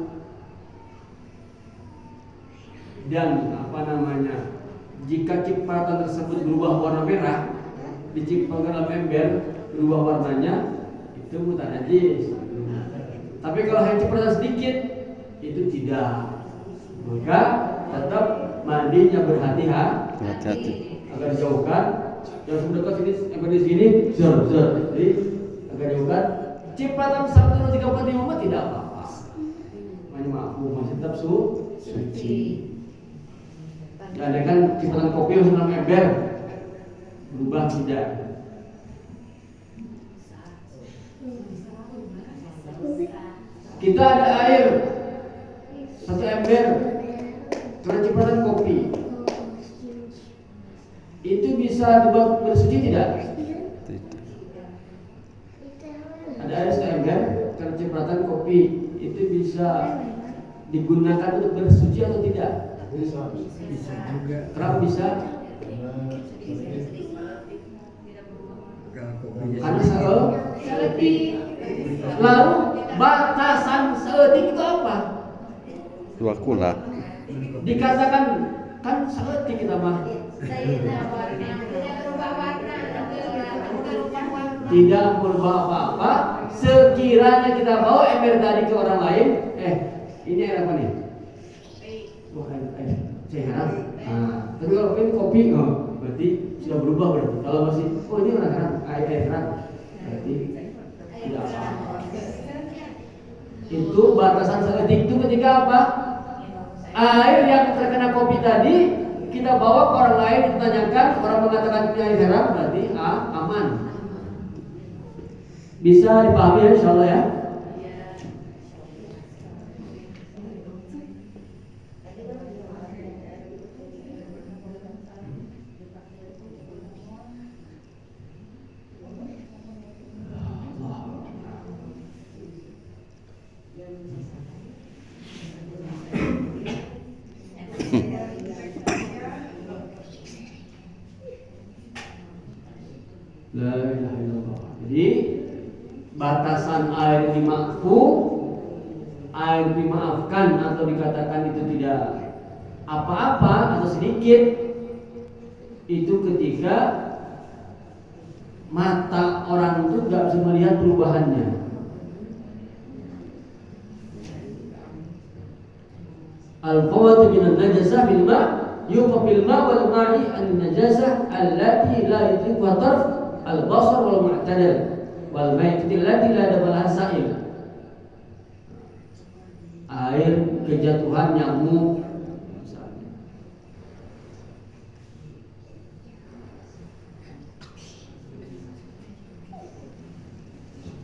dan jika cipratan tersebut berubah warna merah, diciprat dalam ember berubah warnanya, itu mutanajis. Tapi kalau hanya cipratan sedikit, itu tidak. Maka tetap mandinya Hati-hati. agar dijauhkan. Jangan dekat sini, ember di sini, jadi agar dijauhkan. Cipratan 135 tidak apa-apa. Hanya masih tetap suci. Ada kan cipratan kopi yang dalam ember berubah tidak. Kita ada air 1 ember karena cipratan kopi, itu bisa dibuat bersuci tidak? Ada air 1 ember karena cipratan kopi, itu bisa digunakan untuk bersuci atau tidak? Bisa. Bisa juga. Kenapa bisa? Kalau kopinya Karena sedikit. seetik. Lalu batasan seetik itu apa? 2 kula. Dikatakan kan seetik kita mah tidak berubah apa-apa. Sekiranya kita bawa ember tadi ke orang lain, ini air apa nih? Wah, air sehat. Tapi kalau ini kopi, berarti sudah berubah berarti. Kalau masih, ini orang air keran, berarti tidak apa-apa. Itu batasan seetik itu ketika apa? Air yang terkena kopi tadi kita bawa ke orang lain, ditanyakan, orang mengatakan ini air garam, berarti aman. Bisa dipahami ya, insyaallah ya. La ilaha illallah. Jadi batasan air dimaafkan atau dikatakan itu tidak apa-apa atau sedikit, itu ketika mata orang itu nggak bisa melihat perubahannya. Al-fawatu minan najasah bil ma' yufa bil ma' wal ma'i an-najasah allati la yudrikuha tarf al-basar wal mu'tadal wal maitati allati la dabalaha sa'il. Air kejatuhan nyamuk misalnya.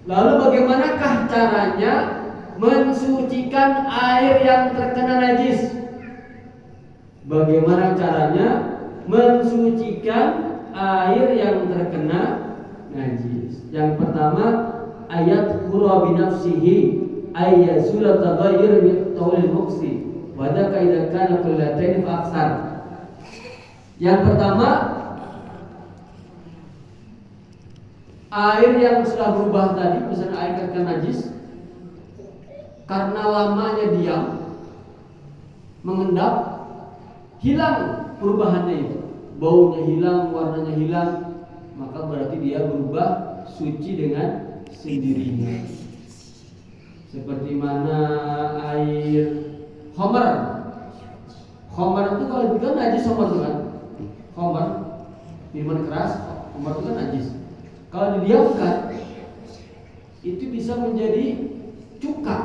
Lalu bagaimanakah caranya mensucikan air yang terkena najis? Bagaimana caranya mensucikan air yang terkena najis? Yang pertama, ayat qura bi nafsihi ay yazul taghayyur bi tawil muqsi wa dzaka idza kana kullatayn fa aksar. Yang pertama, air yang sudah berubah tadi, misalnya air terkena najis, karena lamanya diam mengendap, hilang perubahannya itu, baunya hilang, warnanya hilang, maka berarti dia berubah suci dengan sendirinya. Seperti mana air khamar. Khamar itu kalau dibilang najis khamar itu kan. Khamar, minuman keras, khamar itu kan najis. Kalau didiamkan itu bisa menjadi cuka.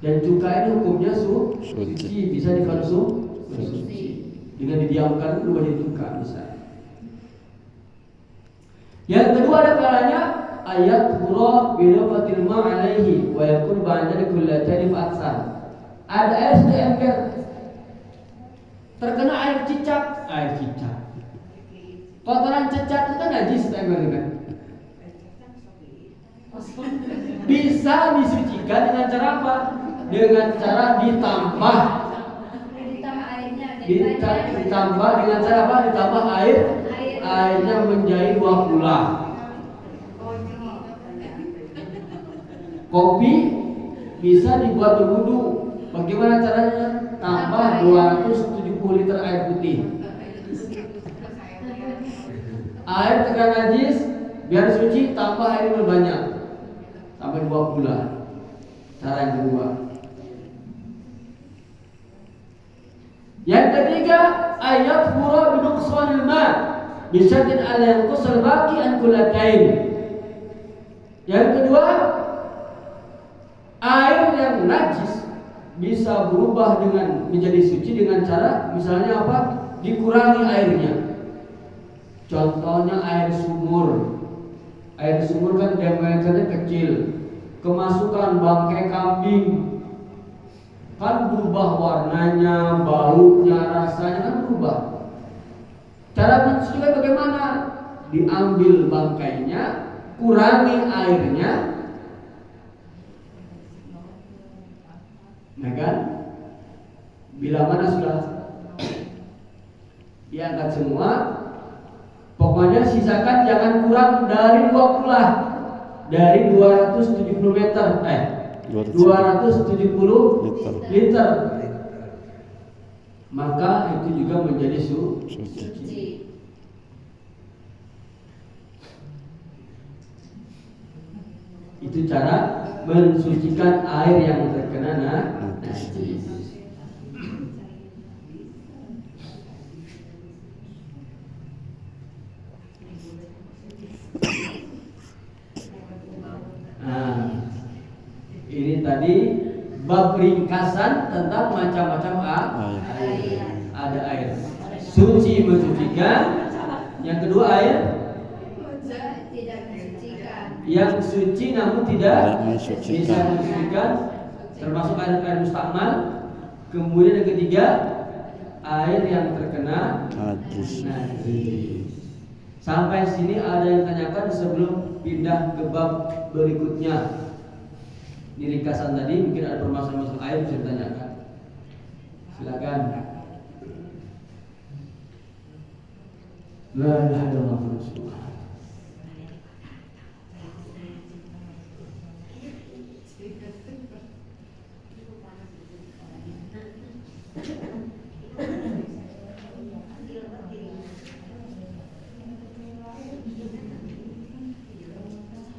Dan cuka ini hukumnya suci, bisa dikonsumsi. Dengan didiamkan berubah jadi cuka bisa. Yang kedua ada kalanya ayat hura bidafatil ma alaihi wa yakun ba'da kullatayn fa aksar. Ada air sudah ember terkena air cicak. Kotoran cicak itu kan najis ember kan. Bisa disucikan dengan cara apa? Dengan cara ditambah airnya. Ditambah dengan cara apa? Ditambah airnya menjadi 2 pula. Kopi bisa dibuat berwudu. Bagaimana caranya? Tambah 270 liter air putih. Air terkena najis biar suci, tambah air berbanyak sampai 2 pula. Cara yang kedua. Yang ketiga, ayat hura binuqsanil ma bisyadin ala yanqusal baqi an kullatain. Yang kedua, air yang najis bisa berubah dengan menjadi suci dengan cara misalnya apa? Dikurangi airnya. Contohnya air sumur. Air sumur kan diameternya kecil. Kemasukan bangkai kambing kan berubah warnanya, baunya, rasanya kan berubah. Cara mensucikan bagaimana? Diambil bangkainya, kurangi airnya, nah kan? Bila mana sudah diangkat semua, pokoknya sisakan jangan kurang dari 2 pula, dari 270 meter, 270 liter. Maka itu juga menjadi suci. Itu cara mensucikan air yang terkena najis. Ini tadi bab ringkasan tentang macam-macam air. Ada air suci mensucikan. Yang kedua air tidak mensucikan. Yang suci namun tidak bisa mensucikan, termasuk air mustakmal. Kemudian yang ketiga air yang terkena najis. Sampai sini ada yang tanyakan sebelum pindah ke bab berikutnya. Di ringkasan tadi mungkin ada permasalahan air bisa ditanyakan. Silakan. La ilaha illallah.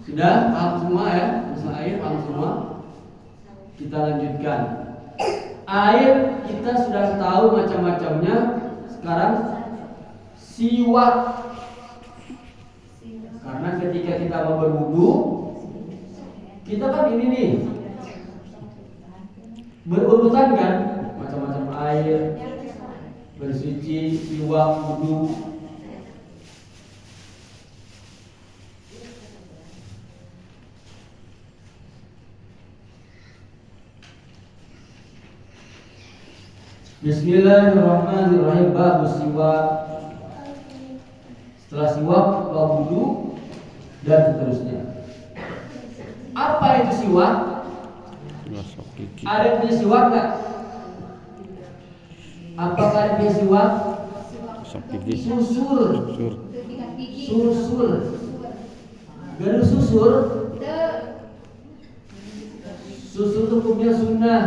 Sudah paham semua ya? Masalah air paham semua? Kita lanjutkan. Air kita sudah tahu macam-macamnya. Sekarang siwak. Karena ketika kita mau berwudu, kita kan ini nih berurutan kan, macam-macam air, bersuci, siwak, wudu. Bismillahirrahmanirrahim. Bab siwak. Setelah siwak, bab wudu dan seterusnya. Apa itu siwak? Gosok gigi. Ada yang punya siwak nggak? Apakah ada yang punya siwak? Gosok gigi. Susur. Sur. Susur. Gaduh susur. Susur itu hukumnya sunnah.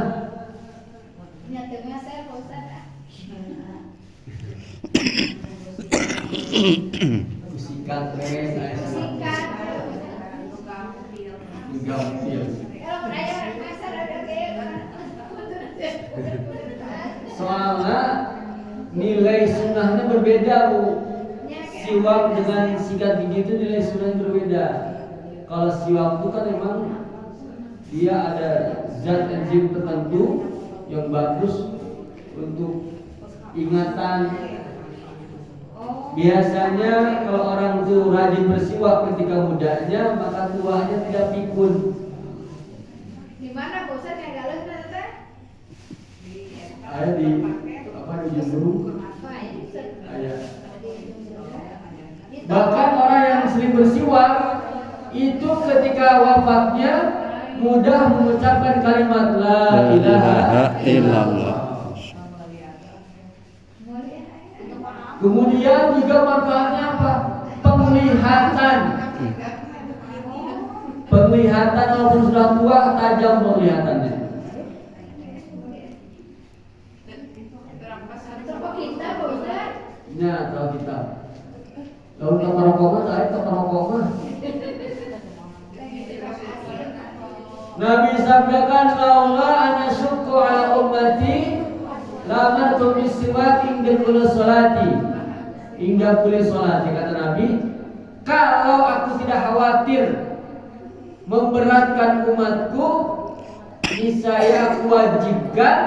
Nyatanya saya Pak Ustaz. Sikat saya. Sikat. Gampil. Kalau saya kasar ada kayak Soalnya nilai sunnahnya berbeda, Bu. Siwak dengan sikat gigi itu nilai sunnahnya berbeda. Kalau siwak itu kan memang dia ada zat enzim tertentu yang bagus untuk ingatan. Biasanya kalau orang itu rajin bersiwak ketika mudanya, maka tuanya tidak pikun. di mana Pak Ustaz yang galak teh? Ada di apa di Jembrung? Apa ya Ustaz? Ada. Bahkan orang yang sering bersiwak itu ketika wafatnya mudah mengucapkan kalimat la ilaha illallah. Kemudian juga manfaatnya apa? Penglihatan. Penglihatan walaupun sudah tua tajam penglihatannya. Toko kita Pak Ustaz. Ya, tahu kita. Lalu kata rokoknya, tadi kata rokoknya. Nabi sabdakan laula ana syukku ala ummati lamartu bisiwak inda kulli salati. Hingga kulli salati, kata Nabi, kalau aku tidak khawatir memberatkan umatku, niscaya aku wajibkan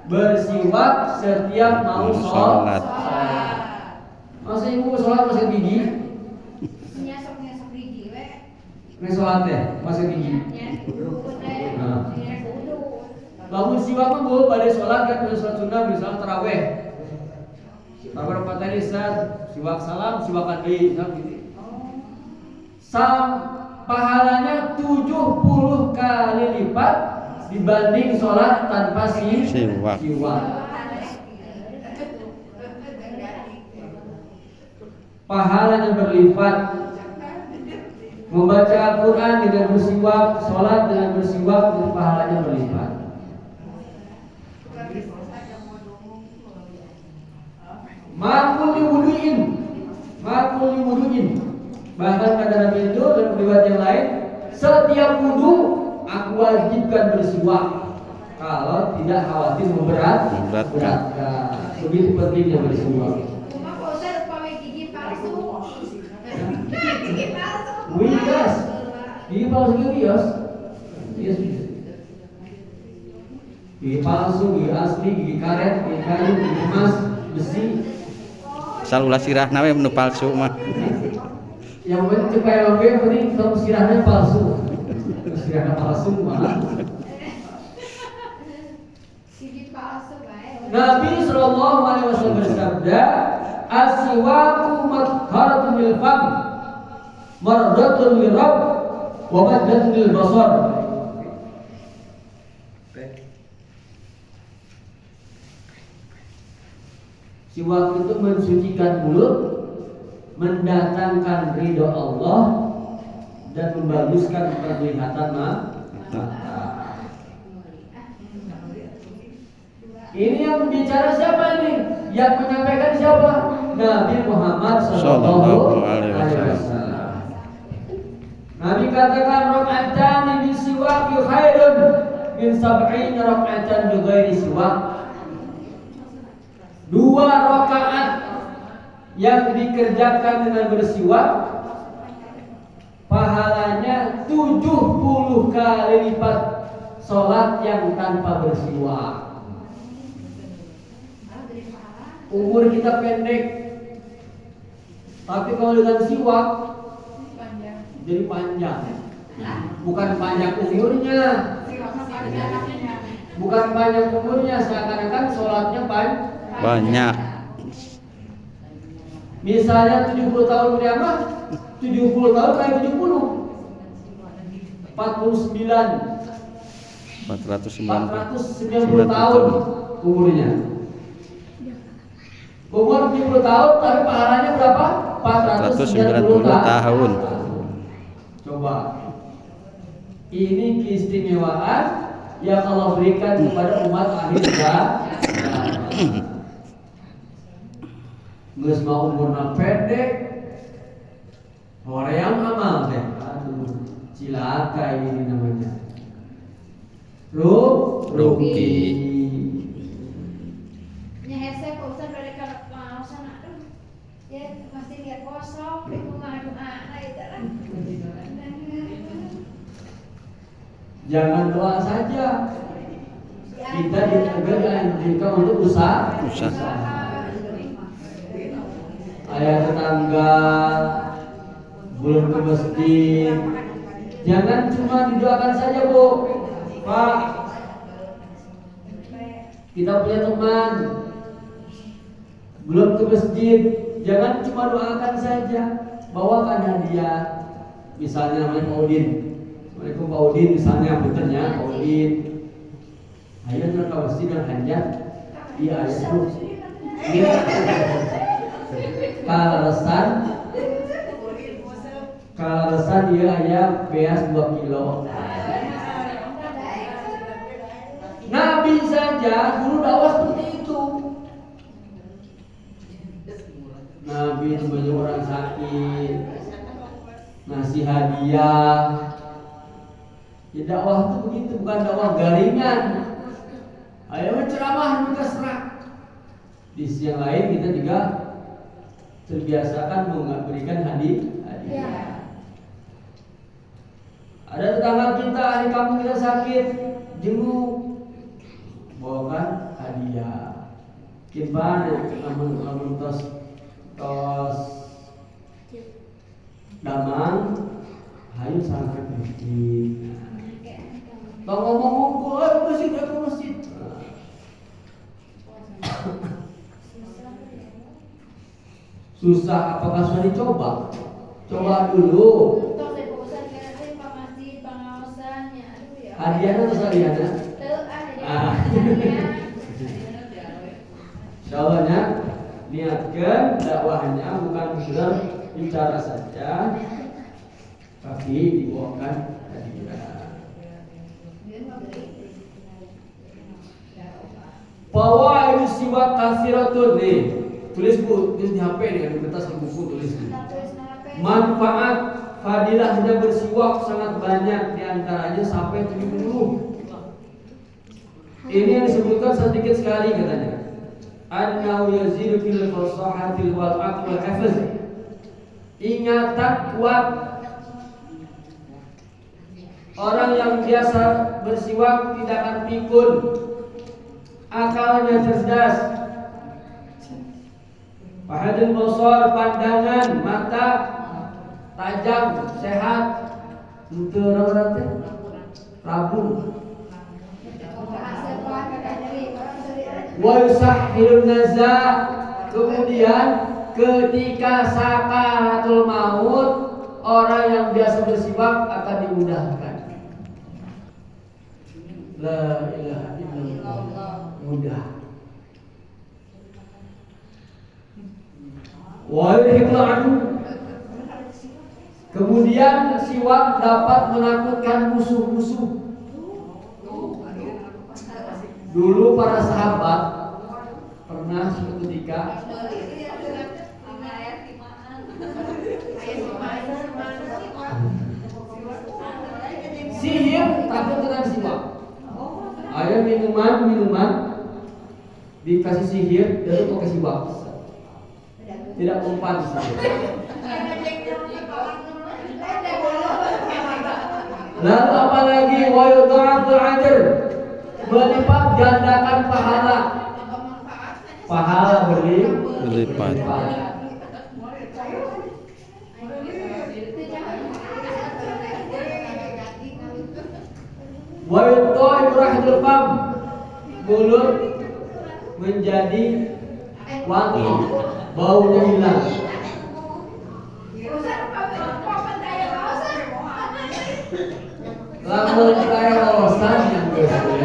bersiwak setiap mau sholat. Masa ibu sholat masih gigi? Nyasok gigi we. Ini sholat ya, masih gigi. Bangun siwak mah bu, pada sholat kan pada sholat sunnah, misalnya taraweh. Taraweh rakaat tadi siwak salam, siwakan deui, gitu. Pahalanya 70 kali lipat dibanding sholat tanpa siwak. Pahalanya berlipat. Membaca Al-Quran dengan bersiwak, sholat dengan bersiwak, dan pahalanya berlipat. Makul diwuduin. Bahkan kata Nabi itu dalam riwayat yang lain, setiap wudu aku wajibkan bersiwak kalau tidak khawatir memberatkan. Begitu pentingnya bersiwak. Cuma Pak Ustaz pakai gigi palsu. Gigi palsu. Wias, gigi palsu itu wias. Gigi palsu, gigi asli, gigi karet, gigi kayu, gigi emas, besi. Asal ulah sirahna we nu palsu mah. Yang penting supaya lambe penting kalau sirahnya palsu. Sirahnya palsu mah. Gigi palsu bae. Nabi sallallahu alaihi wasallam bersabda, "As-siwaku matharatun lil fam, mardatun lil rabb, wa maddatun lil basar." Siwak itu mensucikan mulut, mendatangkan ridho Allah, dan membaguskan penglihatan mata. Ini yang bicara siapa ini? Yang menyampaikan siapa? Nabi Muhammad sallallahu alaihi wasallam. Nabi katakan raka'atan bi siwak khairun min 70 raka'atan bi ghairi siwak. 2 rakaat yang dikerjakan dengan bersiwak pahalanya 70 kali lipat sholat yang tanpa bersiwak. Umur kita pendek, tapi kalau dengan siwak jadi panjang. Bukan panjang umurnya, bukan panjang umurnya, seakan-akan sholatnya banyak. Misalnya 70 tahun berapa? 70 tahun kali 70 49 490 tahun umurnya. Umur 70 tahun tapi pahalanya berapa? 490 tahun. Coba. Ini keistimewaan yang Allah berikan kepada umat akhir zaman. Geus mau umurna pendek, hoream amal teh. Aduh, cilaka ini namanya. Rugi. Nya headset urusan dari kalau pausan aduh. Ya masih lihat kosong, itu mah doa itu lah. Jangan doa saja. Kita dianjurkan untuk usaha. Ayah tetangga belum ke masjid, jangan cuma didoakan saja, Bu. Pak, kita punya teman belum ke masjid, jangan cuma doakan saja, bawakan hadiah. Misalnya namanya Pak Udin, Assalamualaikum Pak Udin, misalnya puternya Pak Udin, ayo ke masjid dan hajat. Iya, ayo. Iya. Kalaresan dia aya beas 2 kilo. Nabi saja guru dakwah seperti itu. Nabi itu banyak orang sakit, ngasih hadiah. Ya dakwah itu begitu, bukan dakwah garingan. Ayo ceramah kita serak. Di sisi yang lain kita juga terbiasakan memberikan hadiah. Ada tetangga kita, di kampung kita sakit, jenguk, bawakan hadiah. Kimpan, namun tos damang, hayu sangat masjid. Tong ngomong masjid, aku masjid. Susah, apakah sudah dicoba? Coba dulu. Hadiahnya atau hadiahnya? Insyaallah niatkan dakwahnya bukan sekedar bicara saja, tapi dibawakan hadiah. Fawaid siwak katsiratun nih. Tulis Bu, tulis di HP dengan kertas dan buku tulis. Manfaat fadilahnya bersiwak sangat banyak, diantaranya sampai 70. Ini yang disebutkan sedikit sekali katanya. Annahu yazidu fil fasahatil wal aql hafz. Ingatan kuat. Orang yang biasa bersiwak tidak akan pikun. Akalnya cerdas. Fahadul basar, pandangan mata tajam, sehat. Untuk orang-orang rabun. Wa yusahhilun naza. Kemudian ketika sakaratul maut, orang yang biasa bersiwak akan dimudahkan. La ilaha illallah. Mudah. Wa yuhibbu. Kemudian siwak dapat menakutkan musuh-musuh. Dulu para sahabat pernah suatu ketika sihir takut dengan siwak. Ada minuman dikasih sihir lalu pakai siwak. Tidak umpan sihir. Lalu apalagi wa yudha'atul ajr. melipat gandakan pahala. Pahala Berlipat. Wa yutoi rahil fam, mulut menjadi wangi, baunya hilang. Lamun kaya rosan yang biasanya.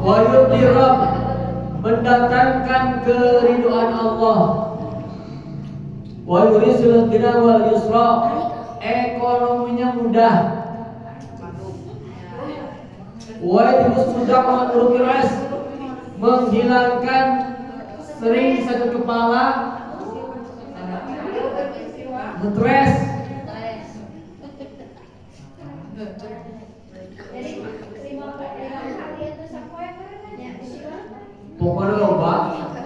Wa yudirab, mendatangkan keridhaan Allah. Wa yurisul ghina wal yusra, ekonominya mudah. Wa yusudaq wa turkiras, menghilangkan sering sakit kepala, stres. Pokoknya loba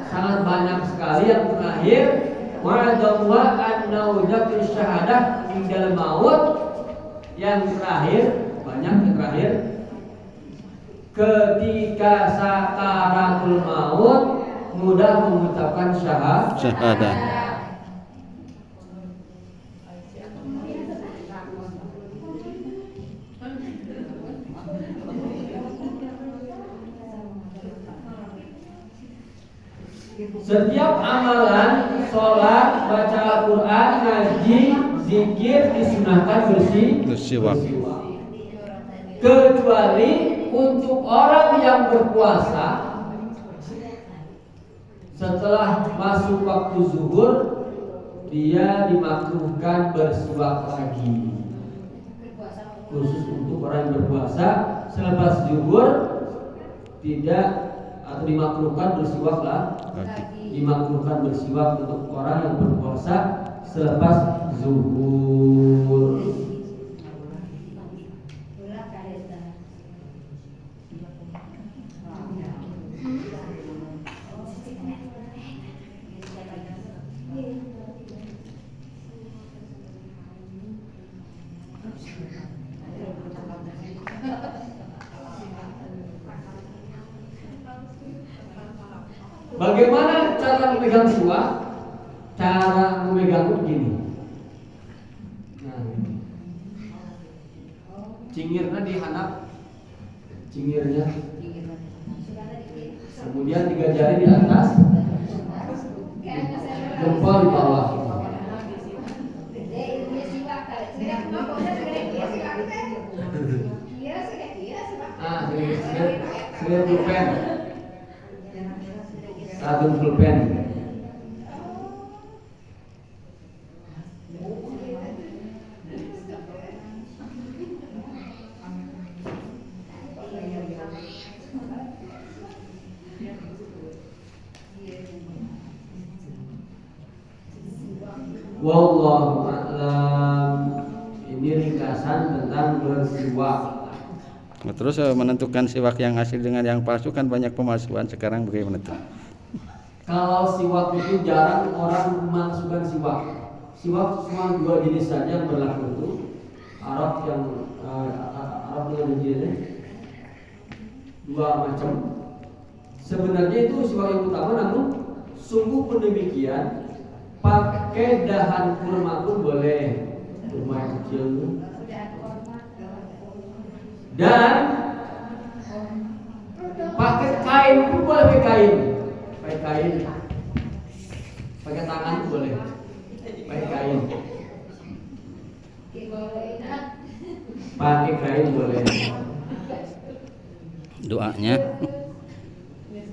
sangat banyak sekali. Yang terakhir wa'adallah annahu dzakir syahadah indal maut. Yang terakhir, banyak yang terakhir, ketika sakaratul maut mudah mengucapkan syahadah. Setiap amalan, sholat, baca Al-Quran, ngaji, zikir disunahkan bersiwak. Kecuali untuk orang yang berpuasa, setelah masuk waktu zuhur, dia dimakruhkan bersiwak lagi. Khusus untuk orang yang berpuasa, selepas zuhur tidak atau dimakruhkan bersiwak lagi. Dimakruhkan bersiwak untuk orang yang berpuasa selepas zuhur. Bagaimana cara memegang siwak? Cara memegang begini. Nah, cingirnya dihanap, cingirnya. Kemudian 3 jari di atas, jempol di bawah. Ah, segera pulpen. Satu pulpen. Wallahu a'lam. Ini ringkasan tentang bersiwak. Nah, terus menentukan siwak yang asli dengan yang palsu kan banyak pemalsuan sekarang, bagaimana tuh? Kalau siwak itu jarang orang memasukkan siwak. Siwak cuma 2 jenis saja yang berlaku itu. Arab dengan jenisnya 2 macam. Sebenarnya itu siwak yang utama, namun sungguh pun demikian. Pakai dahan kurma pun boleh, kurma yang kecil itu. Dan pakai kain pun boleh, pakai kain, pakai tangan pun boleh, pakai kain, pakai kain boleh.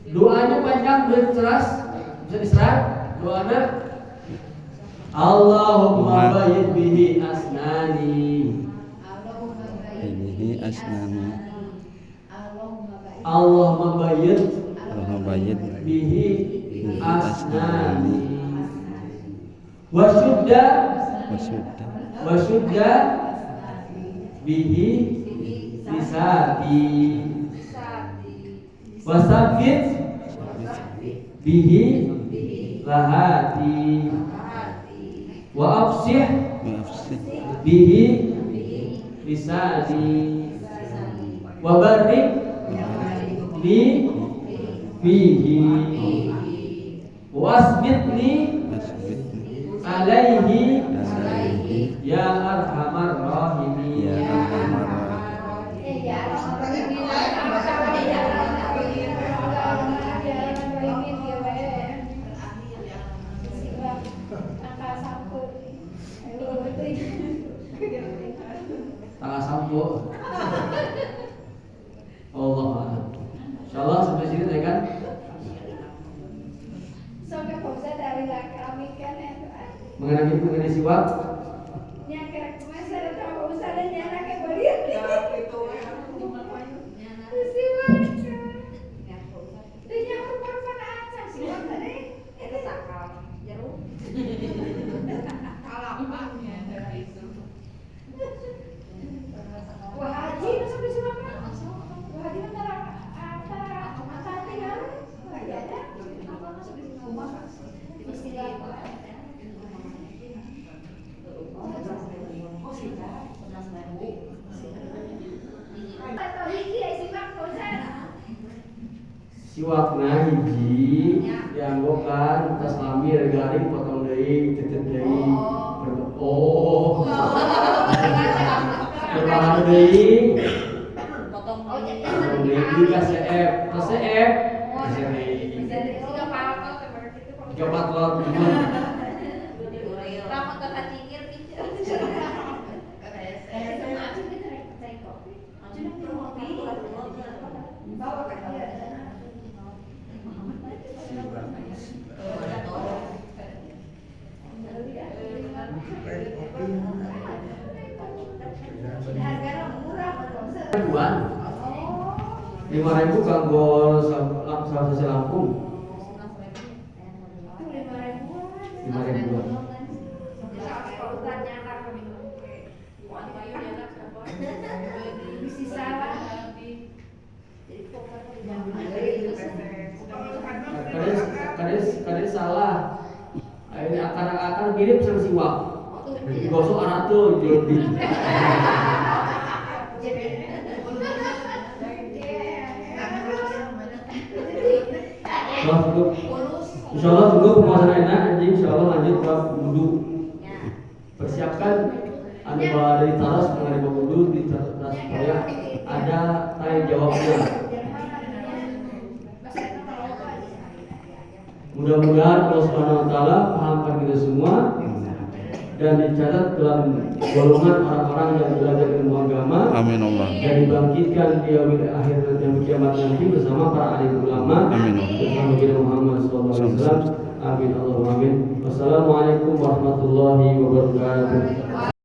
Doanya panjang berceras, bisa diserat. Doanya Allahumma bayyid bihi asnani. Allahumma bayyid bihi asnani wa syudda bihi lisati. Wasabit bihi lahati wa afsih bihi lisani wa barik li fihi wasbitni alaihi ya arhamar rahimin. Tanggal sampo. Allah a'lam. Insyaallah sampai sini ya kan? Sampai pausa dari kami kan Mengenai siwak. yang kira kemarin ada tahu pausa dan nyana ke balian. Siwak. Dia berkorban aja siwak tadi. Itu takal jeruk. Kalapangnya dari itu. Wah haji itu sampai siwak kan? Wah haji antara tinggal. Wah ya ada. Apa sampai rumah kan? Mesti Siwakna hiji dianggokan tas lami garing potong deui titip deui berbahan deui potong deui ka CF ka CF tiga patlot ribuan 5.000 kanggo sasi Lampung 5.000-an. Kades salah. Ini akar mirip sama siwak. Digosok anak tuh jadi. Insyaallah tunggu pembahasan enak, nanti insyaallah lanjut ke wudu. Persiapkan anu dari taras mengenai wudu di taras supaya ada tanya jawabnya. Mudah-mudahan Allah Subhanahu wa taala pahamkan kita semua dan dicatat dalam golongan orang-orang yang belajar ilmu agama. Amin Allah. Dan dibangkitkan di akhir dan kiamat nanti bersama para alim ulama. Amin. Bersama Nabi Muhammad SAW. Amin Allahumma amin. Wassalamualaikum warahmatullahi wabarakatuh.